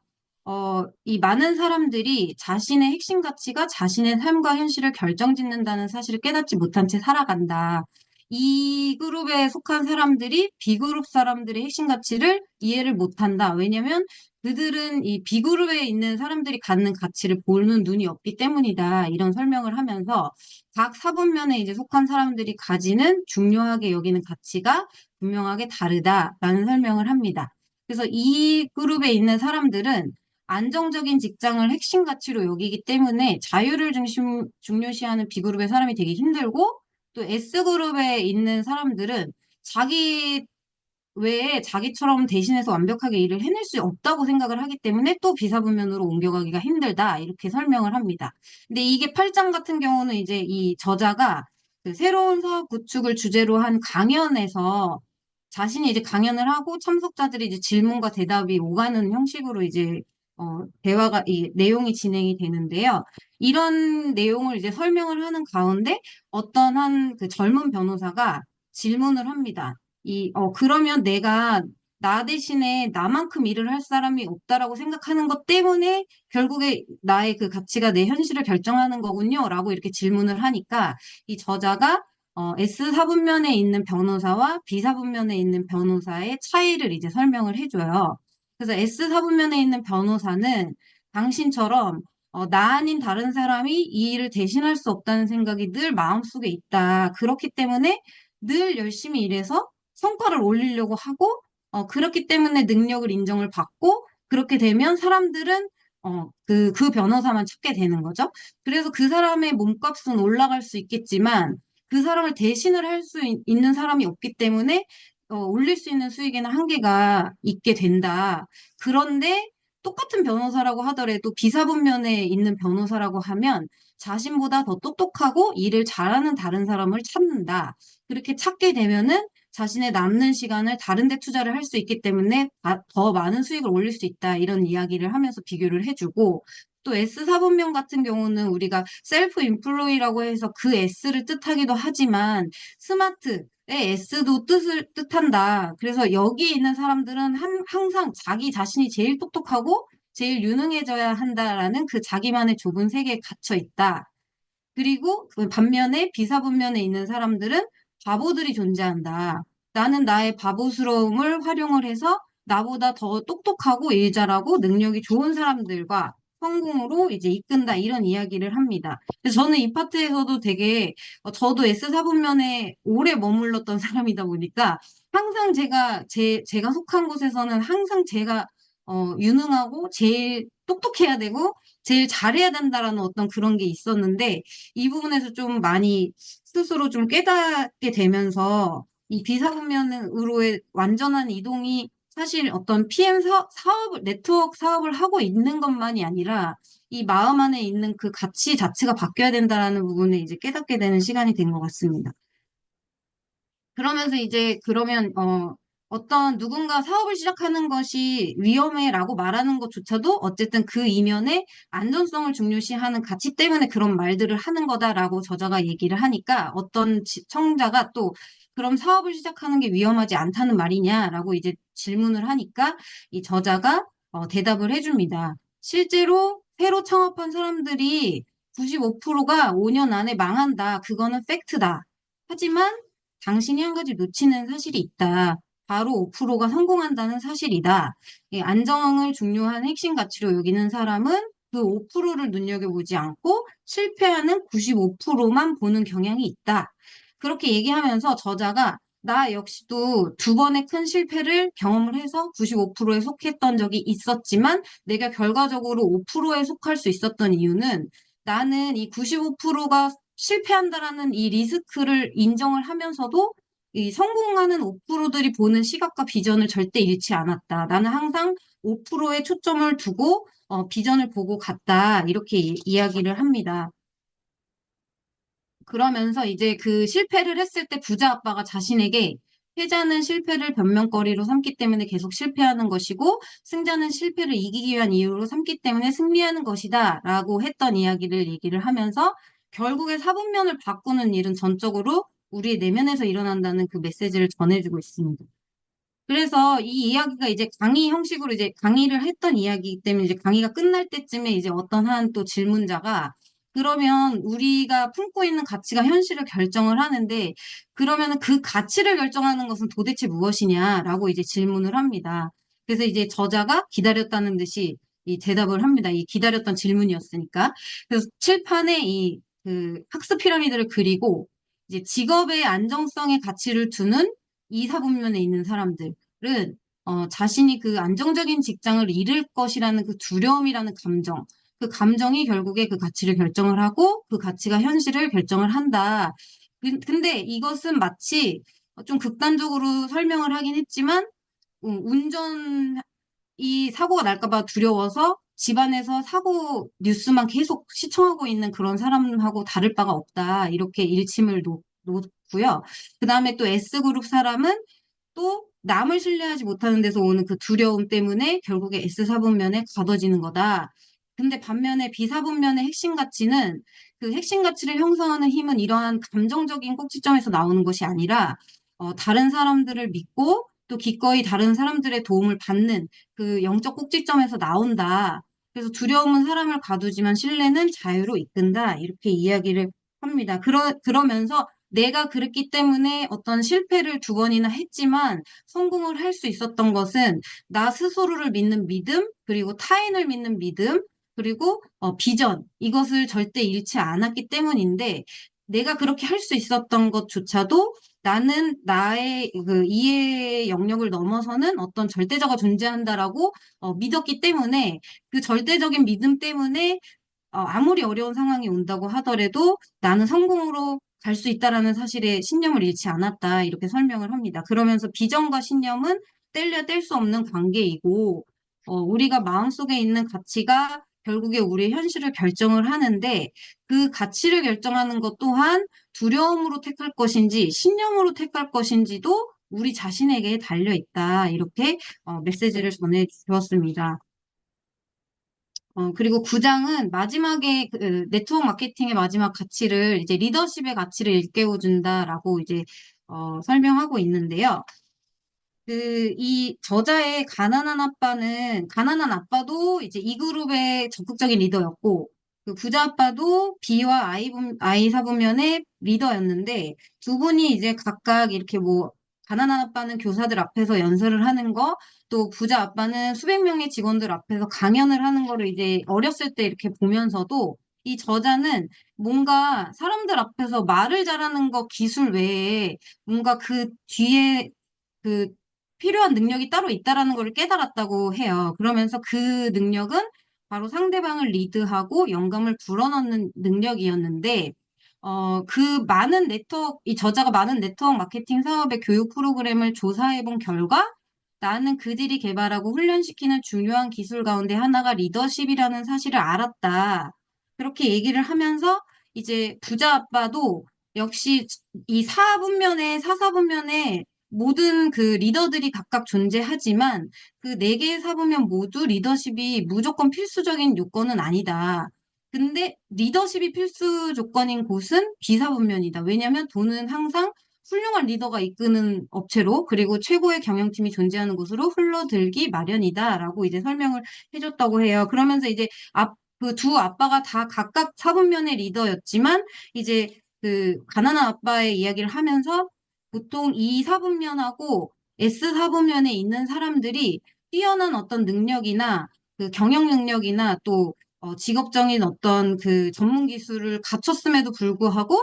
이 많은 사람들이 자신의 핵심 가치가 자신의 삶과 현실을 결정짓는다는 사실을 깨닫지 못한 채 살아간다. 이 그룹에 속한 사람들이 B그룹 사람들의 핵심 가치를 이해를 못한다. 왜냐면 그들은 이 B그룹에 있는 사람들이 갖는 가치를 보는 눈이 없기 때문이다. 이런 설명을 하면서 각 사분면에 이제 속한 사람들이 가지는 중요하게 여기는 가치가 분명하게 다르다라는 설명을 합니다. 그래서 이 그룹에 있는 사람들은 안정적인 직장을 핵심 가치로 여기기 때문에 자유를 중요시하는 B그룹의 사람이 되게 힘들고, 또 S그룹에 있는 사람들은 자기 외에 자기처럼 대신해서 완벽하게 일을 해낼 수 없다고 생각을 하기 때문에 또 비사분면으로 옮겨가기가 힘들다. 이렇게 설명을 합니다. 근데 이게 8장 같은 경우는 이제 이 저자가 그 새로운 사업 구축을 주제로 한 강연에서 자신이 이제 강연을 하고 참석자들이 이제 질문과 대답이 오가는 형식으로 이제 대화가, 이 내용이 진행이 되는데요. 이런 내용을 이제 설명을 하는 가운데 어떤 한 그 젊은 변호사가 질문을 합니다. 그러면 내가 나 대신에 나만큼 일을 할 사람이 없다라고 생각하는 것 때문에 결국에 나의 그 가치가 내 현실을 결정하는 거군요. 라고 이렇게 질문을 하니까 이 저자가 S4분면에 있는 변호사와 B사분면에 있는 변호사의 차이를 이제 설명을 해줘요. 그래서 S사분면에 있는 변호사는 당신처럼 나 아닌 다른 사람이 이 일을 대신할 수 없다는 생각이 늘 마음속에 있다. 그렇기 때문에 늘 열심히 일해서 성과를 올리려고 하고, 그렇기 때문에 능력을 인정을 받고, 그렇게 되면 사람들은, 그 변호사만 찾게 되는 거죠. 그래서 그 사람의 몸값은 올라갈 수 있겠지만, 그 사람을 대신을 할 수 있는 사람이 없기 때문에, 올릴 수 있는 수익에는 한계가 있게 된다. 그런데, 똑같은 변호사라고 하더라도 비사분면에 있는 변호사라고 하면 자신보다 더 똑똑하고 일을 잘하는 다른 사람을 찾는다. 그렇게 찾게 되면은 자신의 남는 시간을 다른 데 투자를 할 수 있기 때문에 더 많은 수익을 올릴 수 있다. 이런 이야기를 하면서 비교를 해주고, 또 S4분면 같은 경우는 우리가 셀프 인플로이라고 해서 그 S를 뜻하기도 하지만 스마트의 S도 뜻한다. 그래서 여기 있는 사람들은 항상 자기 자신이 제일 똑똑하고 제일 유능해져야 한다라는 그 자기만의 좁은 세계에 갇혀 있다. 그리고 그 반면에 비사분면에 있는 사람들은 바보들이 존재한다. 나는 나의 바보스러움을 활용을 해서 나보다 더 똑똑하고 일 잘하고 능력이 좋은 사람들과 성공으로 이제 이끈다. 이런 이야기를 합니다. 그래서 저는 이 파트에서도 되게, 저도 S사분면에 오래 머물렀던 사람이다 보니까 항상 제가 속한 곳에서는 항상 제가 유능하고 제일 똑똑해야 되고 제일 잘해야 된다라는 어떤 그런 게 있었는데 이 부분에서 좀 많이 스스로 좀 깨닫게 되면서 이 비사분면으로의 완전한 이동이 사실 어떤 PM 네트워크 사업을 하고 있는 것만이 아니라 이 마음 안에 있는 그 가치 자체가 바뀌어야 된다라는 부분을 이제 깨닫게 되는 시간이 된 것 같습니다. 그러면서 이제 그러면 어떤 누군가 사업을 시작하는 것이 위험해라고 말하는 것조차도 어쨌든 그 이면에 안전성을 중요시하는 가치 때문에 그런 말들을 하는 거다라고 저자가 얘기를 하니까 어떤 청자가 또 그럼 사업을 시작하는 게 위험하지 않다는 말이냐라고 이제 질문을 하니까 이 저자가 대답을 해줍니다. 실제로 새로 창업한 사람들이 95%가 5년 안에 망한다. 그거는 팩트다. 하지만 당신이 한 가지 놓치는 사실이 있다. 바로 5%가 성공한다는 사실이다. 안정을 중요한 핵심 가치로 여기는 사람은 그 5%를 눈여겨보지 않고 실패하는 95%만 보는 경향이 있다. 그렇게 얘기하면서 저자가 나 역시도 두 번의 큰 실패를 경험을 해서 95%에 속했던 적이 있었지만 내가 결과적으로 5%에 속할 수 있었던 이유는 나는 이 95%가 실패한다라는 이 리스크를 인정을 하면서도 이 성공하는 5%들이 보는 시각과 비전을 절대 잃지 않았다. 나는 항상 5%에 초점을 두고 비전을 보고 갔다. 이렇게 이야기를 합니다. 그러면서 이제 그 실패를 했을 때 부자 아빠가 자신에게 패자는 실패를 변명거리로 삼기 때문에 계속 실패하는 것이고 승자는 실패를 이기기 위한 이유로 삼기 때문에 승리하는 것이다 라고 했던 이야기를 얘기를 하면서 결국에 사분면을 바꾸는 일은 전적으로 우리의 내면에서 일어난다는 그 메시지를 전해주고 있습니다. 그래서 이 이야기가 이제 강의 형식으로 이제 강의를 했던 이야기이기 때문에 이제 강의가 끝날 때쯤에 이제 어떤 한 또 질문자가 그러면 우리가 품고 있는 가치가 현실을 결정을 하는데 그러면 그 가치를 결정하는 것은 도대체 무엇이냐라고 이제 질문을 합니다. 그래서 이제 저자가 기다렸다는 듯이 이 대답을 합니다. 이 기다렸던 질문이었으니까. 그래서 칠판에 이 그 학습 피라미드를 그리고 이제 직업의 안정성에 가치를 두는 이사분면에 있는 사람들은 자신이 그 안정적인 직장을 잃을 것이라는 그 두려움이라는 감정, 그 감정이 결국에 그 가치를 결정을 하고 그 가치가 현실을 결정을 한다. 근데 이것은 마치 좀 극단적으로 설명을 하긴 했지만, 운전 이 사고가 날까 봐 두려워서 집안에서 사고 뉴스만 계속 시청하고 있는 그런 사람하고 다를 바가 없다. 이렇게 일침을 놓고요. 그다음에 또 S그룹 사람은 또 남을 신뢰하지 못하는 데서 오는 그 두려움 때문에 결국에 S사분면에 가둬지는 거다. 근데 반면에 B사분면의 핵심 가치는, 그 핵심 가치를 형성하는 힘은 이러한 감정적인 꼭지점에서 나오는 것이 아니라 다른 사람들을 믿고 또 기꺼이 다른 사람들의 도움을 받는 그 영적 꼭지점에서 나온다. 그래서 두려움은 사람을 가두지만 신뢰는 자유로 이끈다. 이렇게 이야기를 합니다. 그러면서 내가 그랬기 때문에 어떤 실패를 두 번이나 했지만 성공을 할 수 있었던 것은 나 스스로를 믿는 믿음, 그리고 타인을 믿는 믿음, 그리고 비전, 이것을 절대 잃지 않았기 때문인데, 내가 그렇게 할 수 있었던 것조차도 나는 나의 그 이해의 영역을 넘어서는 어떤 절대자가 존재한다라고 믿었기 때문에, 그 절대적인 믿음 때문에 아무리 어려운 상황이 온다고 하더라도 나는 성공으로 갈 수 있다라는 사실에 신념을 잃지 않았다. 이렇게 설명을 합니다. 그러면서 비전과 신념은 뗄래야 뗄 수 없는 관계이고, 우리가 마음속에 있는 가치가 결국에 우리의 현실을 결정을 하는데, 그 가치를 결정하는 것 또한 두려움으로 택할 것인지 신념으로 택할 것인지도 우리 자신에게 달려 있다. 이렇게 메시지를 전해주었습니다. 그리고 9장은 마지막에 그 네트워크 마케팅의 마지막 가치를 이제 리더십의 가치를 일깨워준다라고 이제 설명하고 있는데요. 이 저자의 가난한 아빠도 이제 이 그룹의 적극적인 리더였고, 그 부자 아빠도 B와 I 사분면의 리더였는데, 두 분이 이제 각각 이렇게 뭐, 가난한 아빠는 교사들 앞에서 연설을 하는 거, 또 부자 아빠는 수백 명의 직원들 앞에서 강연을 하는 거를 이제 어렸을 때 이렇게 보면서도, 이 저자는 뭔가 사람들 앞에서 말을 잘하는 거 기술 외에 뭔가 그 뒤에 그 필요한 능력이 따로 있다라는 걸 깨달았다고 해요. 그러면서 그 능력은 바로 상대방을 리드하고 영감을 불어넣는 능력이었는데, 이 저자가 많은 네트워크 마케팅 사업의 교육 프로그램을 조사해 본 결과, 나는 그들이 개발하고 훈련시키는 중요한 기술 가운데 하나가 리더십이라는 사실을 알았다. 그렇게 얘기를 하면서 이제 부자 아빠도 역시 이 사사분면에 모든 그 리더들이 각각 존재하지만 그 네 개의 사분면 모두 리더십이 무조건 필수적인 요건은 아니다. 근데 리더십이 필수 조건인 곳은 비사분면이다. 왜냐하면 돈은 항상 훌륭한 리더가 이끄는 업체로, 그리고 최고의 경영팀이 존재하는 곳으로 흘러들기 마련이다라고 이제 설명을 해줬다고 해요. 그러면서 이제 그 두 아빠가 다 각각 사분면의 리더였지만 이제 그 가난한 아빠의 이야기를 하면서 보통 이 사분면하고 S 사분면에 있는 사람들이 뛰어난 어떤 능력이나 그 경영 능력이나 또 직업적인 어떤 그 전문 기술을 갖췄음에도 불구하고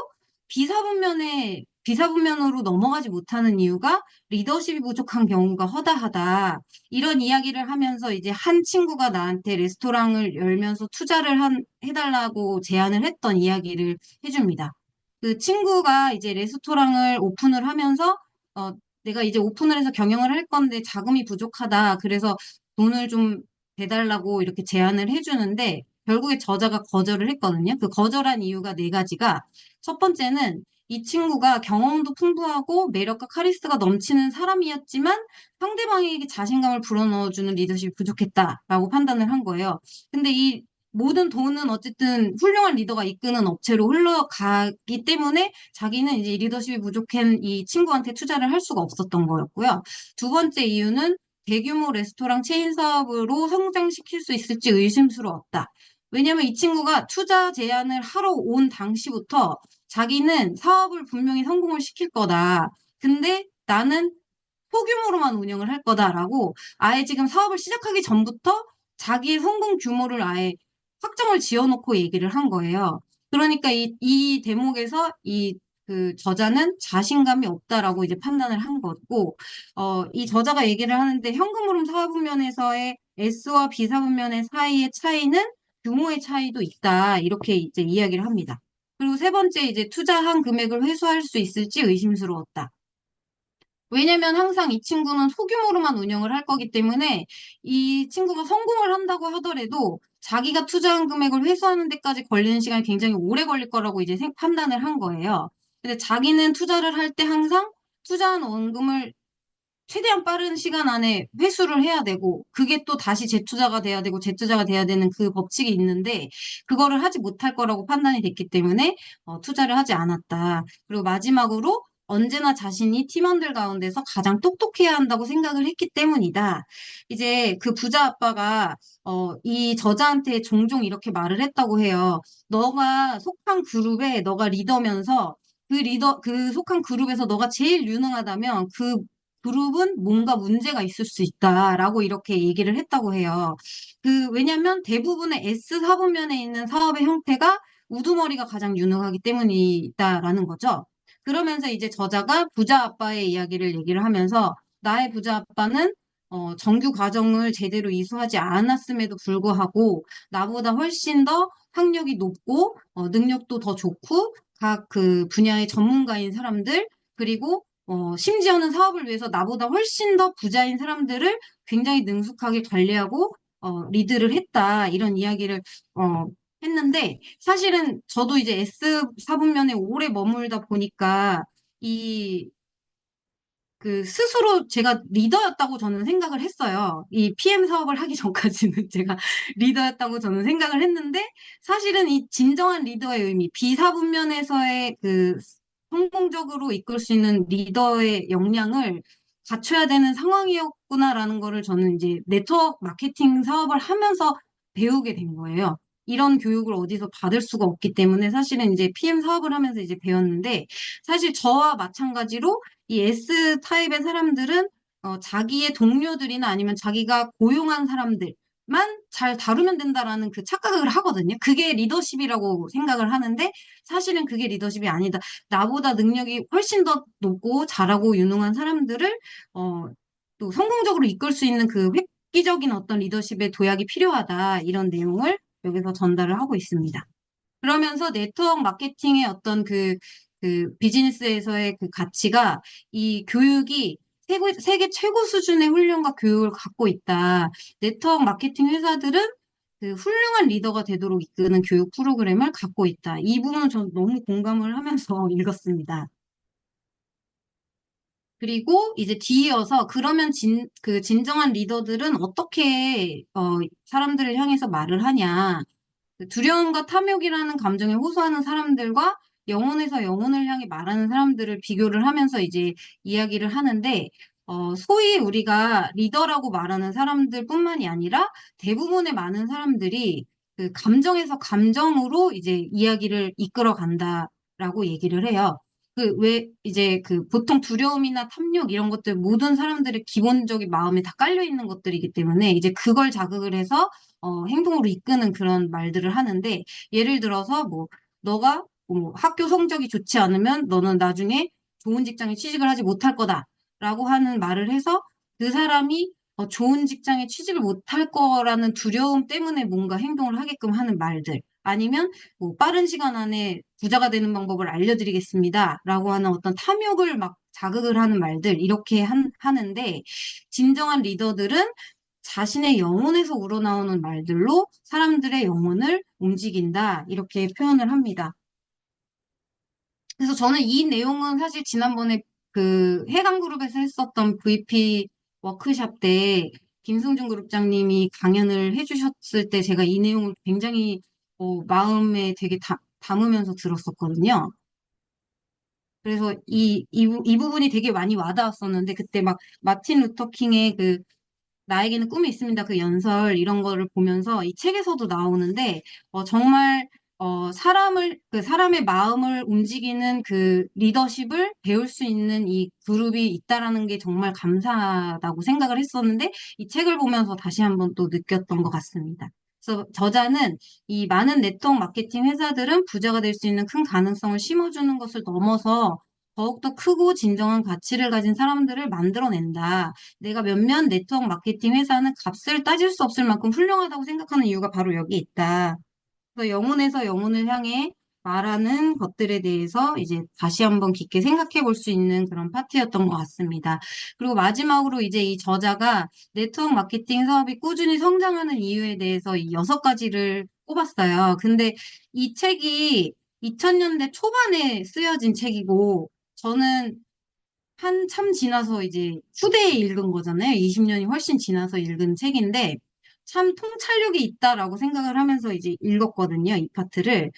비사분면으로 넘어가지 못하는 이유가 리더십이 부족한 경우가 허다하다. 이런 이야기를 하면서 이제 한 친구가 나한테 레스토랑을 열면서 해달라고 제안을 했던 이야기를 해줍니다. 그 친구가 이제 레스토랑을 오픈을 하면서 내가 이제 오픈을 해서 경영을 할 건데 자금이 부족하다. 그래서 돈을 좀 대달라고 이렇게 제안을 해주는데 결국에 저자가 거절을 했거든요. 그 거절한 이유가 네 가지가, 첫 번째는 이 친구가 경험도 풍부하고 매력과 카리스마가 넘치는 사람이었지만 상대방에게 자신감을 불어넣어주는 리더십이 부족했다라고 판단을 한 거예요. 근데 이 모든 돈은 어쨌든 훌륭한 리더가 이끄는 업체로 흘러가기 때문에 자기는 이제 리더십이 부족한 이 친구한테 투자를 할 수가 없었던 거였고요. 두 번째 이유는 대규모 레스토랑 체인 사업으로 성장시킬 수 있을지 의심스러웠다. 왜냐면 이 친구가 투자 제안을 하러 온 당시부터 자기는 사업을 분명히 성공을 시킬 거다. 근데 나는 소규모로만 운영을 할 거다라고 아예 지금 사업을 시작하기 전부터 자기의 성공 규모를 아예 확정을 지어놓고 얘기를 한 거예요. 그러니까 이 대목에서 이 그 저자는 자신감이 없다라고 이제 판단을 한 거고, 이 저자가 얘기를 하는데 현금흐름 사분면에서의 S와 B사분면의 사이의 차이는 규모의 차이도 있다. 이렇게 이제 이야기를 합니다. 그리고 세 번째 이제 투자한 금액을 회수할 수 있을지 의심스러웠다. 왜냐면 항상 이 친구는 소규모로만 운영을 할 거기 때문에 이 친구가 성공을 한다고 하더라도 자기가 투자한 금액을 회수하는 데까지 걸리는 시간이 굉장히 오래 걸릴 거라고 이제 판단을 한 거예요. 근데 자기는 투자를 할 때 항상 투자한 원금을 최대한 빠른 시간 안에 회수를 해야 되고, 그게 또 다시 재투자가 돼야 되고, 재투자가 돼야 되는 그 법칙이 있는데, 그거를 하지 못할 거라고 판단이 됐기 때문에, 투자를 하지 않았다. 그리고 마지막으로, 언제나 자신이 팀원들 가운데서 가장 똑똑해야 한다고 생각을 했기 때문이다. 이제 그 부자 아빠가, 이 저자한테 종종 이렇게 말을 했다고 해요. 너가 속한 그룹에 너가 리더면서, 그 속한 그룹에서 너가 제일 유능하다면 그 그룹은 뭔가 문제가 있을 수 있다라고 이렇게 얘기를 했다고 해요. 왜냐면 대부분의 S 사분면에 있는 사업의 형태가 우두머리가 가장 유능하기 때문이다라는 거죠. 그러면서 이제 저자가 부자 아빠의 이야기를 얘기를 하면서 나의 부자 아빠는 정규 과정을 제대로 이수하지 않았음에도 불구하고 나보다 훨씬 더 학력이 높고 능력도 더 좋고 각 그 분야의 전문가인 사람들 그리고 심지어는 사업을 위해서 나보다 훨씬 더 부자인 사람들을 굉장히 능숙하게 관리하고, 리드를 했다. 이런 이야기를, 했는데, 사실은 저도 이제 S사분면에 오래 머물다 보니까, 이, 스스로 제가 리더였다고 저는 생각을 했어요. 이 PM 사업을 하기 전까지는 제가 리더였다고 저는 생각을 했는데, 사실은 이 진정한 리더의 의미, B사분면에서의 성공적으로 이끌 수 있는 리더의 역량을 갖춰야 되는 상황이었구나라는 거를 저는 이제 네트워크 마케팅 사업을 하면서 배우게 된 거예요. 이런 교육을 어디서 받을 수가 없기 때문에 사실은 이제 PM 사업을 하면서 이제 배웠는데 사실 저와 마찬가지로 이 S 타입의 사람들은 자기의 동료들이나 아니면 자기가 고용한 사람들만 잘 다루면 된다라는 그 착각을 하거든요. 그게 리더십이라고 생각을 하는데 사실은 그게 리더십이 아니다. 나보다 능력이 훨씬 더 높고 잘하고 유능한 사람들을 어, 또 성공적으로 이끌 수 있는 그 획기적인 어떤 리더십의 도약이 필요하다. 이런 내용을 여기서 전달을 하고 있습니다. 그러면서 네트워크 마케팅의 어떤 비즈니스에서의 그 가치가 이 교육이 세계 최고 수준의 훈련과 교육을 갖고 있다. 네트워크 마케팅 회사들은 그 훌륭한 리더가 되도록 이끄는 교육 프로그램을 갖고 있다. 이 부분은 전 너무 공감을 하면서 읽었습니다. 그리고 이제 뒤이어서 그러면 진정한 리더들은 어떻게 사람들을 향해서 말을 하냐. 두려움과 탐욕이라는 감정에 호소하는 사람들과 영혼에서 영혼을 향해 말하는 사람들을 비교를 하면서 이제 이야기를 하는데, 소위 우리가 리더라고 말하는 사람들뿐만이 아니라 대부분의 많은 사람들이 그 감정에서 감정으로 이제 이야기를 이끌어 간다라고 얘기를 해요. 이제 보통 두려움이나 탐욕 이런 것들 모든 사람들의 기본적인 마음에 다 깔려 있는 것들이기 때문에 이제 그걸 자극을 해서 행동으로 이끄는 그런 말들을 하는데, 예를 들어서 너가 학교 성적이 좋지 않으면 너는 나중에 좋은 직장에 취직을 하지 못할 거다라고 하는 말을 해서 그 사람이 좋은 직장에 취직을 못할 거라는 두려움 때문에 뭔가 행동을 하게끔 하는 말들. 아니면 빠른 시간 안에 부자가 되는 방법을 알려드리겠습니다. 라고 하는 어떤 탐욕을 막 자극을 하는 말들, 이렇게 하는데, 진정한 리더들은 자신의 영혼에서 우러나오는 말들로 사람들의 영혼을 움직인다. 이렇게 표현을 합니다. 그래서 저는 이 내용은 사실 지난번에 해강그룹에서 했었던 VP 워크샵 때 김승준 그룹장님이 강연을 해주셨을 때 제가 이 내용을 굉장히 마음에 되게 담으면서 들었었거든요. 그래서 이 부분이 되게 많이 와닿았었는데 그때 막 마틴 루터 킹의 나에게는 꿈이 있습니다. 그 연설 이런 거를 보면서 이 책에서도 나오는데 정말 사람의 마음을 움직이는 그 리더십을 배울 수 있는 이 그룹이 있다라는 게 정말 감사하다고 생각을 했었는데 이 책을 보면서 다시 한번 또 느꼈던 것 같습니다. 그래서 저자는 이 많은 네트워크 마케팅 회사들은 부자가 될 수 있는 큰 가능성을 심어주는 것을 넘어서 더욱더 크고 진정한 가치를 가진 사람들을 만들어낸다. 내가 몇몇 네트워크 마케팅 회사는 값을 따질 수 없을 만큼 훌륭하다고 생각하는 이유가 바로 여기 있다. 그래서 영혼에서 영혼을 향해 말하는 것들에 대해서 이제 다시 한번 깊게 생각해 볼 수 있는 그런 파트였던 것 같습니다. 그리고 마지막으로 이제 이 저자가 네트워크 마케팅 사업이 꾸준히 성장하는 이유에 대해서 이 6가지를 꼽았어요. 근데 이 책이 2000년대 초반에 쓰여진 책이고, 저는 한참 지나서 이제 후대에 읽은 거잖아요. 20년이 훨씬 지나서 읽은 책인데 참 통찰력이 있다라고 생각을 하면서 이제 읽었거든요. 이 파트를.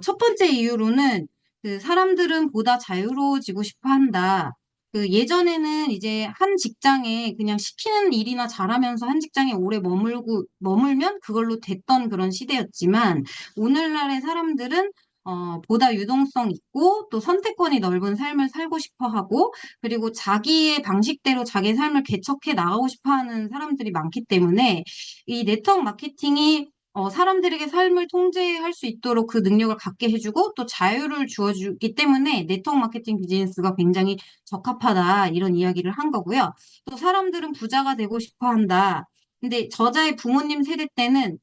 첫 번째 이유로는 그 사람들은 보다 자유로워지고 싶어 한다. 그 예전에는 이제 한 직장에 그냥 시키는 일이나 잘하면서 한 직장에 오래 머물면 그걸로 됐던 그런 시대였지만 오늘날의 사람들은 보다 유동성 있고 또 선택권이 넓은 삶을 살고 싶어 하고 그리고 자기의 방식대로 자기 삶을 개척해 나가고 싶어 하는 사람들이 많기 때문에 이 네트워크 마케팅이 사람들에게 삶을 통제할 수 있도록 그 능력을 갖게 해주고 또 자유를 주어주기 때문에 네트워크 마케팅 비즈니스가 굉장히 적합하다 이런 이야기를 한 거고요. 또 사람들은 부자가 되고 싶어 한다. 근데 저자의 부모님 세대 때는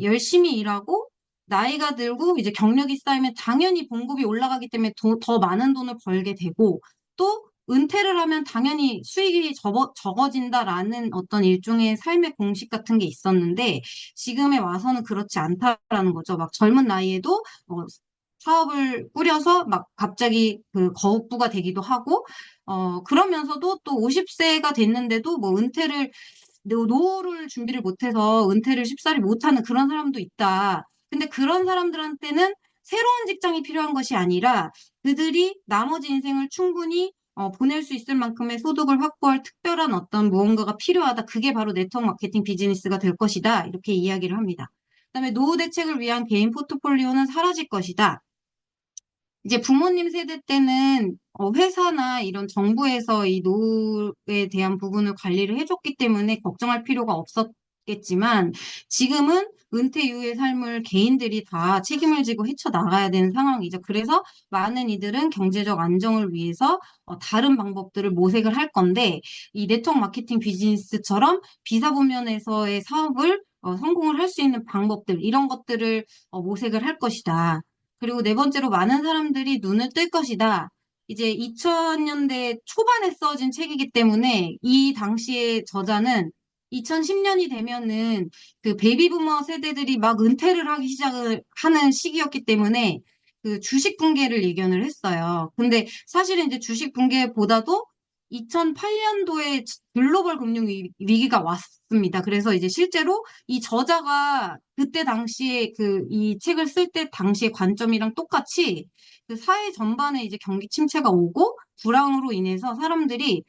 열심히 일하고 나이가 들고 이제 경력이 쌓이면 당연히 봉급이 올라가기 때문에 더 많은 돈을 벌게 되고 또 은퇴를 하면 당연히 수익이 적어진다라는 어떤 일종의 삶의 공식 같은 게 있었는데 지금에 와서는 그렇지 않다라는 거죠. 막 젊은 나이에도 사업을 꾸려서 막 갑자기 그 거업부가 되기도 하고 그러면서도 또 50세가 됐는데도 뭐 은퇴를 노후를 준비를 못해서 은퇴를 쉽사리 못하는 그런 사람도 있다. 근데 그런 사람들한테는 새로운 직장이 필요한 것이 아니라 그들이 나머지 인생을 충분히 보낼 수 있을 만큼의 소득을 확보할 특별한 어떤 무언가가 필요하다. 그게 바로 네트워크 마케팅 비즈니스가 될 것이다. 이렇게 이야기를 합니다. 그다음에 노후 대책을 위한 개인 포트폴리오는 사라질 것이다. 이제 부모님 세대 때는 회사나 이런 정부에서 이 노후에 대한 부분을 관리를 해줬기 때문에 걱정할 필요가 없었겠지만 지금은 은퇴 이후의 삶을 개인들이 다 책임을 지고 헤쳐나가야 되는 상황이죠. 그래서 많은 이들은 경제적 안정을 위해서 다른 방법들을 모색을 할 건데 이 네트워크 마케팅 비즈니스처럼 비사부면에서의 사업을 성공을 할 수 있는 방법들 이런 것들을 모색을 할 것이다. 그리고 네 번째로 많은 사람들이 눈을 뜰 것이다. 이제 2000년대 초반에 써진 책이기 때문에 이 당시의 저자는 2010년이 되면은 그 베이비부머 세대들이 막 은퇴를 하기 시작을 하는 시기였기 때문에 그 주식 붕괴를 예견을 했어요. 근데 사실은 이제 주식 붕괴보다도 2008년도에 글로벌 금융 위기가 왔습니다. 그래서 이제 실제로 이 저자가 그때 당시에 그 이 책을 쓸 때 당시의 관점이랑 똑같이 그 사회 전반에 이제 경기 침체가 오고 불황으로 인해서 사람들이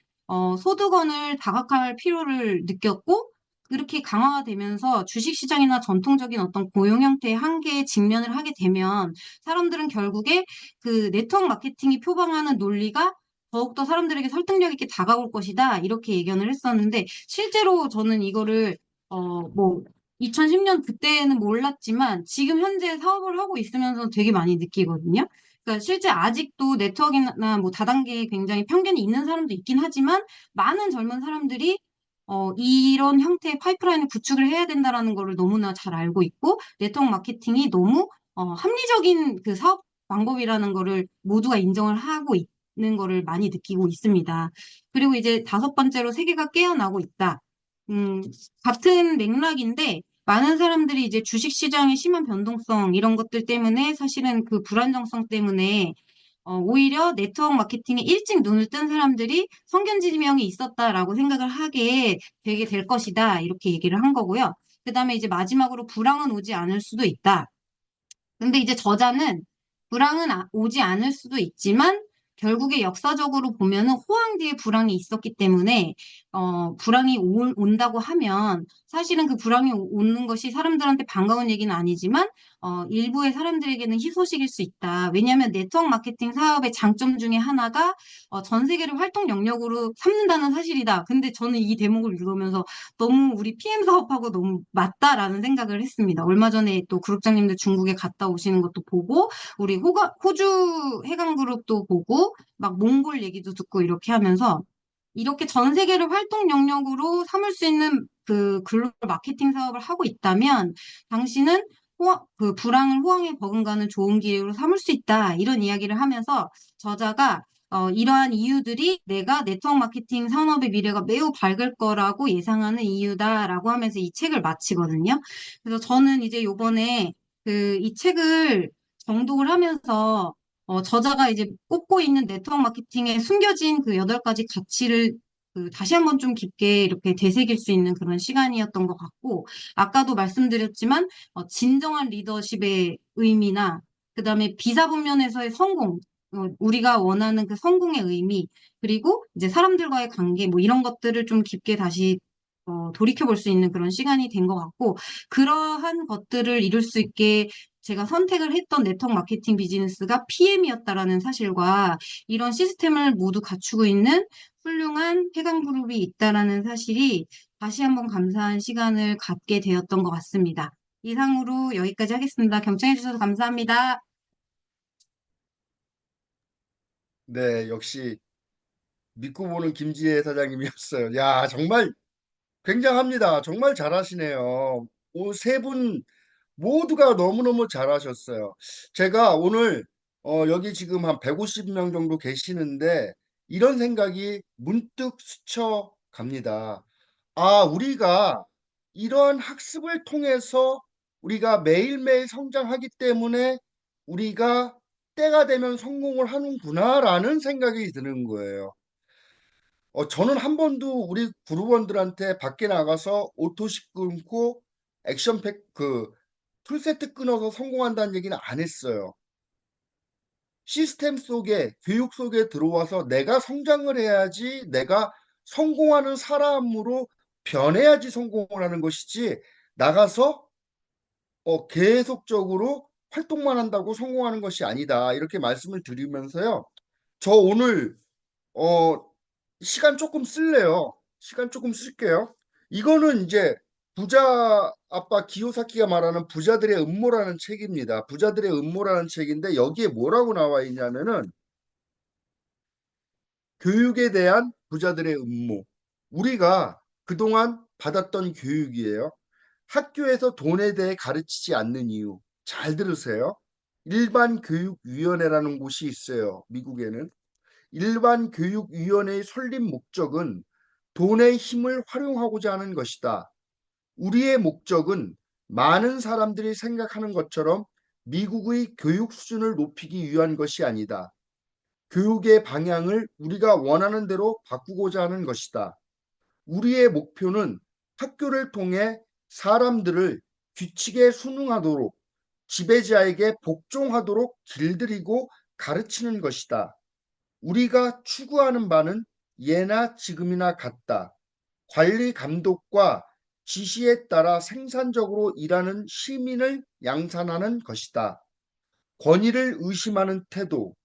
소득원을 다각화할 필요를 느꼈고 그렇게 강화가 되면서 주식시장이나 전통적인 어떤 고용 형태의 한계에 직면을 하게 되면 사람들은 결국에 그 네트워크 마케팅이 표방하는 논리가 더욱더 사람들에게 설득력 있게 다가올 것이다. 이렇게 예견을 했었는데, 실제로 저는 이거를, 뭐, 2010년 그때는 몰랐지만, 지금 현재 사업을 하고 있으면서 되게 많이 느끼거든요. 그러니까 실제 아직도 네트워크나 뭐 다단계에 굉장히 편견이 있는 사람도 있긴 하지만, 많은 젊은 사람들이 이런 형태의 파이프라인을 구축을 해야 된다라는 거를 너무나 잘 알고 있고, 네트워크 마케팅이 너무 합리적인 그 사업 방법이라는 거를 모두가 인정을 하고 있는 거를 많이 느끼고 있습니다. 그리고 이제 다섯 번째로 세계가 깨어나고 있다. 음, 같은 맥락인데, 많은 사람들이 이제 주식시장의 심한 변동성, 이런 것들 때문에 사실은 그 불안정성 때문에 오히려 네트워크 마케팅에 일찍 눈을 뜬 사람들이 성견지명이 있었다라고 생각을 하게 되게 될 것이다. 이렇게 얘기를 한 거고요. 그 다음에 이제 마지막으로 불황은 오지 않을 수도 있다. 근데 이제 저자는 불황은 오지 않을 수도 있지만 결국에 역사적으로 보면은 호황 뒤에 불황이 있었기 때문에 불황이 온다고 하면 사실은 그 불황이 오는 것이 사람들한테 반가운 얘기는 아니지만 일부의 사람들에게는 희소식일 수 있다. 왜냐하면 네트워크 마케팅 사업의 장점 중에 하나가 전 세계를 활동 영역으로 삼는다는 사실이다. 근데 저는 이 대목을 읽으면서 너무 우리 PM 사업하고 너무 맞다라는 생각을 했습니다. 얼마 전에 또 그룹장님들 중국에 갔다 오시는 것도 보고 우리 호주 해강그룹도 보고 막 몽골 얘기도 듣고 이렇게 하면서 이렇게 전 세계를 활동 영역으로 삼을 수 있는 그 글로벌 마케팅 사업을 하고 있다면 당신은 그 불황을 호황에 버금가는 좋은 기회로 삼을 수 있다. 이런 이야기를 하면서 저자가 이러한 이유들이 내가 네트워크 마케팅 산업의 미래가 매우 밝을 거라고 예상하는 이유다라고 하면서 이 책을 마치거든요. 그래서 저는 이제 요번에 그 이 책을 정독을 하면서 저자가 이제 꼽고 있는 네트워크 마케팅에 숨겨진 그 8가지 가치를 다시 한번 좀 깊게 이렇게 되새길 수 있는 그런 시간이었던 것 같고, 아까도 말씀드렸지만, 진정한 리더십의 의미나, 그 다음에 비사분면에서의 성공, 우리가 원하는 그 성공의 의미, 그리고 이제 사람들과의 관계, 뭐 이런 것들을 좀 깊게 다시 돌이켜 볼 수 있는 그런 시간이 된 것 같고, 그러한 것들을 이룰 수 있게 제가 선택을 했던 네트워크 마케팅 비즈니스가 PM이었다라는 사실과 이런 시스템을 모두 갖추고 있는 훌륭한 해강그룹이 있다라는 사실이 다시 한번 감사한 시간을 갖게 되었던 것 같습니다. 이상으로 여기까지 하겠습니다. 경청해 주셔서 감사합니다. 네, 역시 믿고 보는 김지혜 사장님이었어요. 야, 정말 굉장합니다. 정말 잘하시네요. 세 분 모두가 너무너무 잘하셨어요. 제가 오늘 여기 지금 한 150명 정도 계시는데 이런 생각이 문득 스쳐 갑니다. 아, 우리가 이러한 학습을 통해서 우리가 매일매일 성장하기 때문에 우리가 때가 되면 성공을 하는구나라는 생각이 드는 거예요. 저는 한 번도 우리 그룹원들한테 밖에 나가서 오토십 끊고 액션팩 풀세트 끊어서 성공한다는 얘기는 안 했어요. 시스템 속에, 교육 속에 들어와서 내가 성장을 해야지 내가 성공하는 사람으로 변해야지 성공을 하는 것이지 나가서 계속적으로 활동만 한다고 성공하는 것이 아니다. 이렇게 말씀을 드리면서요. 저 오늘 어, 시간 조금 쓸래요. 시간 조금 쓸게요. 이거는 이제 부자 아빠 기요사키가 말하는 부자들의 음모라는 책입니다. 부자들의 음모라는 책인데 여기에 뭐라고 나와 있냐면은 교육에 대한 부자들의 음모. 우리가 그동안 받았던 교육이에요. 학교에서 돈에 대해 가르치지 않는 이유. 잘 들으세요. 일반교육위원회라는 곳이 있어요. 미국에는. 일반교육위원회의 설립 목적은 돈의 힘을 활용하고자 하는 것이다. 우리의 목적은 많은 사람들이 생각하는 것처럼 미국의 교육 수준을 높이기 위한 것이 아니다. 교육의 방향을 우리가 원하는 대로 바꾸고자 하는 것이다. 우리의 목표는 학교를 통해 사람들을 규칙에 순응하도록 지배자에게 복종하도록 길들이고 가르치는 것이다. 우리가 추구하는 바는 예나 지금이나 같다. 관리 감독과 지시에 따라 생산적으로 일하는 시민을 양산하는 것이다. 권위를 의심하는 태도,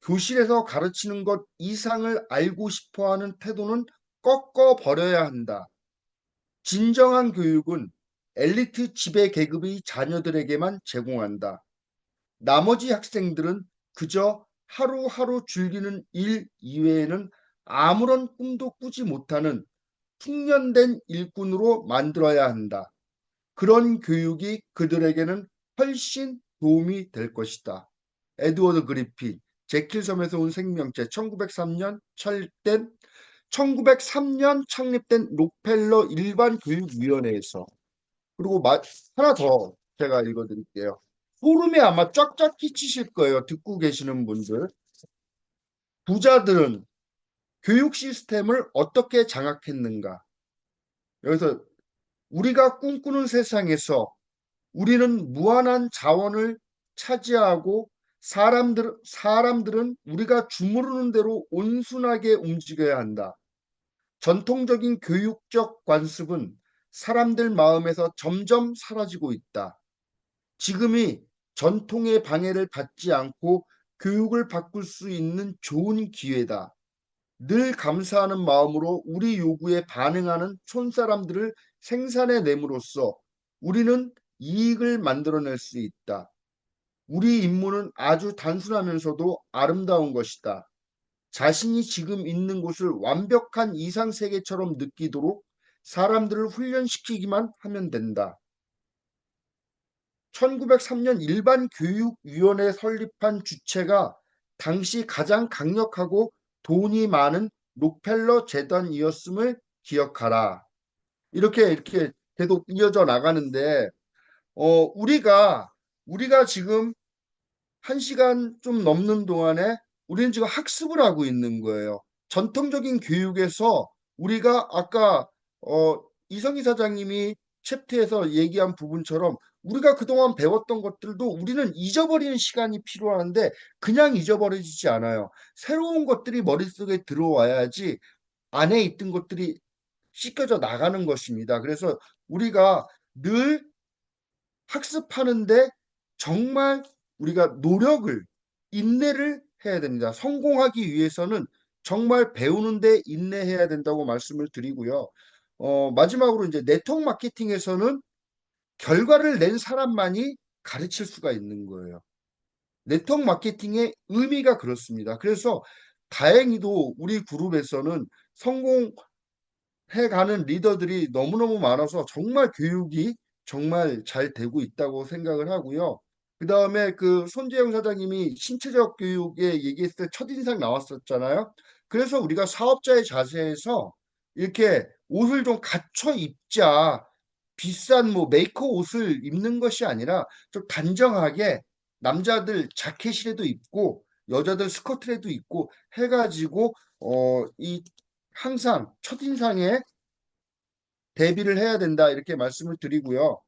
교실에서 가르치는 것 이상을 알고 싶어 하는 태도는 꺾어 버려야 한다. 진정한 교육은 엘리트 지배 계급의 자녀들에게만 제공한다. 나머지 학생들은 그저 하루하루 즐기는 일 이외에는 아무런 꿈도 꾸지 못하는 숙련된 일꾼으로 만들어야 한다. 그런 교육이 그들에게는 훨씬 도움이 될 것이다. 에드워드 그리핀, 제킬섬에서 온 생명체, 1903년 철된 1903년 창립된 록펠러 일반교육위원회에서. 그리고 하나 더 제가 읽어드릴게요. 소름이 아마 쫙쫙 끼치실 거예요. 듣고 계시는 분들. 부자들은 교육 시스템을 어떻게 장악했는가? 여기서 우리가 꿈꾸는 세상에서 우리는 무한한 자원을 차지하고 사람들은 우리가 주무르는 대로 온순하게 움직여야 한다. 전통적인 교육적 관습은 사람들 마음에서 점점 사라지고 있다. 지금이 전통의 방해를 받지 않고 교육을 바꿀 수 있는 좋은 기회다. 늘 감사하는 마음으로 우리 요구에 반응하는 촌사람들을 생산해 nem으로써 우리는 이익을 만들어낼 수 있다. 우리 임무는 아주 단순하면서도 아름다운 것이다. 자신이 지금 있는 곳을 완벽한 이상 세계처럼 느끼도록 사람들을 훈련시키기만 하면 된다. 1903년 일반교육위원회 설립한 주체가 당시 가장 강력하고 돈이 많은 록펠러 재단이었음을 기억하라. 이렇게 계속 이어져 나가는데, 우리가 지금 1시간 좀 넘는 동안에 우리는 지금 학습을 하고 있는 거예요. 전통적인 교육에서 우리가 아까 이성희 사장님이 챕터에서 얘기한 부분처럼 우리가 그동안 배웠던 것들도 우리는 잊어버리는 시간이 필요한데 그냥 잊어버리지 않아요. 새로운 것들이 머릿속에 들어와야지 안에 있던 것들이 씻겨져 나가는 것입니다. 그래서 우리가 늘 학습하는데 정말 우리가 노력을, 인내를 해야 됩니다. 성공하기 위해서는 정말 배우는데 인내해야 된다고 말씀을 드리고요. 마지막으로 이제 네트워크 마케팅에서는 결과를 낸 사람만이 가르칠 수가 있는 거예요. 네트워크 마케팅의 의미가 그렇습니다. 그래서 다행히도 우리 그룹에서는 성공 해가는 리더들이 너무너무 많아서 정말 교육이 정말 잘 되고 있다고 생각을 하고요. 그 다음에 그 손재영 사장님이 신체적 교육에 얘기했을 때 첫인상 나왔었잖아요. 그래서 우리가 사업자의 자세에서 이렇게 옷을 좀 갖춰 입자. 비싼 뭐 메이커 옷을 입는 것이 아니라 좀 단정하게 남자들 자켓이라도 입고 여자들 스커트라도 입고 해가지고 이 항상 첫인상에 대비를 해야 된다 이렇게 말씀을 드리고요.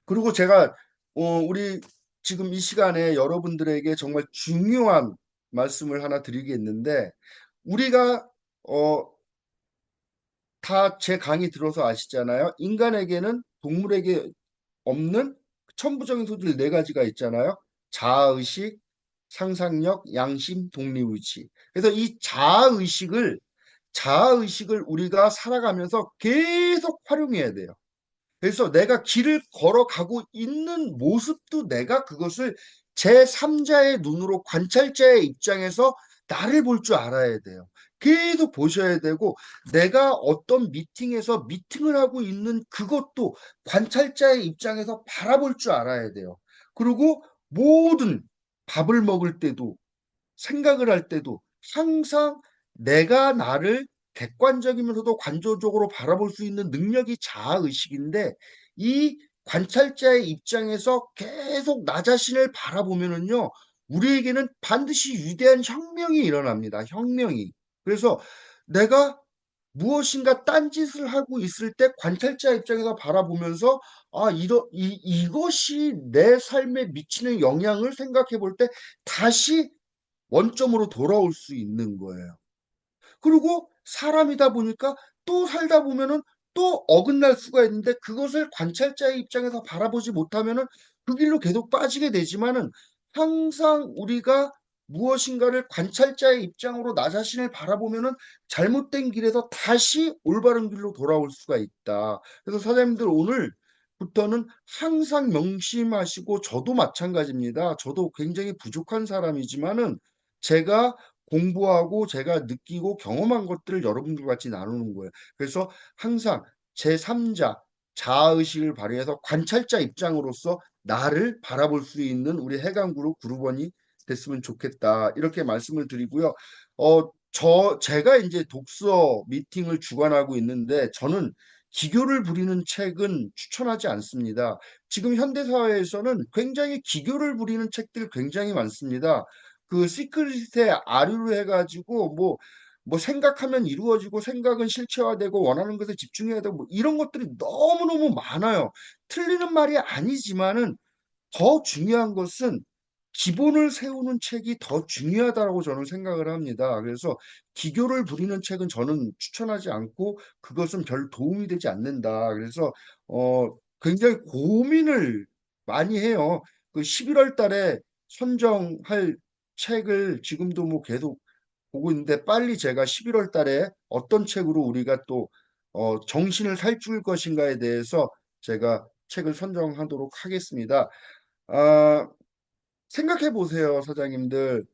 그리고 제가 우리 지금 이 시간에 여러분들에게 정말 중요한 말씀을 하나 드리겠는데 우리가 다 제 강의 들어서 아시잖아요. 인간에게는 동물에게 없는 천부적인 소질 네 가지가 있잖아요. 자아의식, 상상력, 양심, 독립의지. 그래서 이 자아의식을 우리가 살아가면서 계속 활용해야 돼요. 그래서 내가 길을 걸어가고 있는 모습도 내가 그것을 제3자의 눈으로 관찰자의 입장에서 나를 볼 줄 알아야 돼요. 계속 보셔야 되고 내가 어떤 미팅에서 미팅을 하고 있는 그것도 관찰자의 입장에서 바라볼 줄 알아야 돼요. 그리고 모든 밥을 먹을 때도 생각을 할 때도 항상 내가 나를 객관적이면서도 관조적으로 바라볼 수 있는 능력이 자아의식인데 이 관찰자의 입장에서 계속 나 자신을 바라보면은요, 우리에게는 반드시 위대한 혁명이 일어납니다. 혁명이. 그래서 내가 무엇인가 딴짓을 하고 있을 때 관찰자 입장에서 바라보면서 이것이 내 삶에 미치는 영향을 생각해 볼 때 다시 원점으로 돌아올 수 있는 거예요. 그리고 사람이다 보니까 또 살다 보면은 또 어긋날 수가 있는데 그것을 관찰자의 입장에서 바라보지 못하면은 그 길로 계속 빠지게 되지만은 항상 우리가 무엇인가를 관찰자의 입장으로 나 자신을 바라보면은 잘못된 길에서 다시 올바른 길로 돌아올 수가 있다. 그래서 사장님들 오늘부터는 항상 명심하시고 저도 마찬가지입니다. 저도 굉장히 부족한 사람이지만은 제가 공부하고 제가 느끼고 경험한 것들을 여러분들 같이 나누는 거예요. 그래서 항상 제3자 자아의식을 발휘해서 관찰자 입장으로서 나를 바라볼 수 있는 우리 해강그룹 그룹원이 됐으면 좋겠다. 이렇게 말씀을 드리고요. 제가 이제 독서 미팅을 주관하고 있는데 저는 기교를 부리는 책은 추천하지 않습니다. 지금 현대사회에서는 굉장히 기교를 부리는 책들 굉장히 많습니다. 그 시크릿에 아류로 해가지고 뭐 생각하면 이루어지고 생각은 실체화되고 원하는 것에 집중해야 되고 뭐 이런 것들이 너무너무 많아요. 틀리는 말이 아니지만은 더 중요한 것은 기본을 세우는 책이 더 중요하다고 저는 생각을 합니다. 그래서 기교를 부리는 책은 저는 추천하지 않고 그것은 별 도움이 되지 않는다. 그래서 굉장히 고민을 많이 해요. 그 11월 달에 선정할 책을 지금도 뭐 계속 보고 있는데 빨리 제가 11월 달에 어떤 책으로 우리가 또 정신을 살줄 것인가에 대해서 제가 책을 선정하도록 하겠습니다. 아, 생각해 보세요, 사장님들.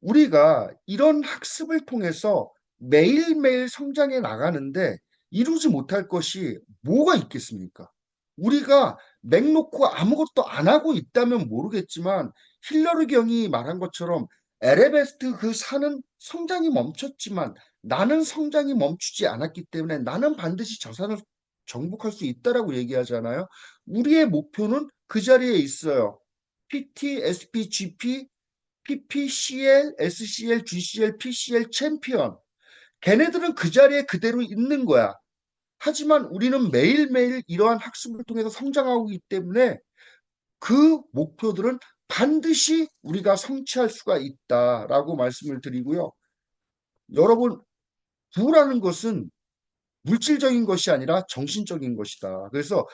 우리가 이런 학습을 통해서 매일매일 성장해 나가는데 이루지 못할 것이 뭐가 있겠습니까? 우리가 맥 놓고 아무것도 안 하고 있다면 모르겠지만 힐러리 경이 말한 것처럼 에베레스트 그 산은 성장이 멈췄지만 나는 성장이 멈추지 않았기 때문에 나는 반드시 저 산을 정복할 수 있다라고 얘기하잖아요. 우리의 목표는 그 자리에 있어요. PT, SP, GP, PPCL, SCL, GCL, PCL 챔피언. 걔네들은 그 자리에 그대로 있는 거야. 하지만 우리는 매일매일 이러한 학습을 통해서 성장하고 있기 때문에 그 목표들은 반드시 우리가 성취할 수가 있다라고 말씀을 드리고요. 여러분, 부라는 것은 물질적인 것이 아니라 정신적인 것이다. 그래서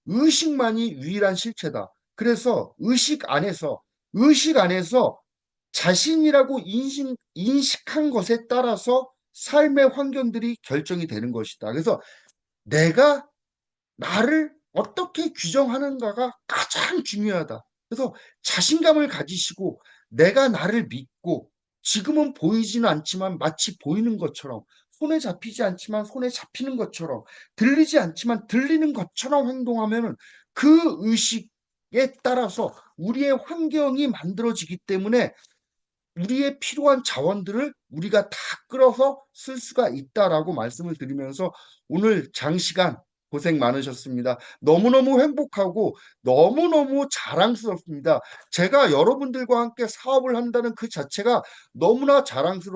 의식만이 유일한 실체다. 그래서 의식 안에서 자신이라고 인식한 것에 따라서 삶의 환경들이 결정이 되는 것이다. 그래서 내가 나를 어떻게 규정하는가가 가장 중요하다. 그래서 자신감을 가지시고 내가 나를 믿고 지금은 보이지는 않지만 마치 보이는 것처럼 손에 잡히지 않지만 손에 잡히는 것처럼 들리지 않지만 들리는 것처럼 행동하면 그 의식에 따라서 우리의 환경이 만들어지기 때문에 우리의 필요한 자원들을 우리가 다 끌어서 쓸 수가 있다라고 말씀을 드리면서 오늘 장시간 고생 많으셨습니다. 너무너무 행복하고 너무너무 자랑스럽습니다. 제가 여러분들과 함께 사업을 한다는 그 자체가 너무나 자랑스럽고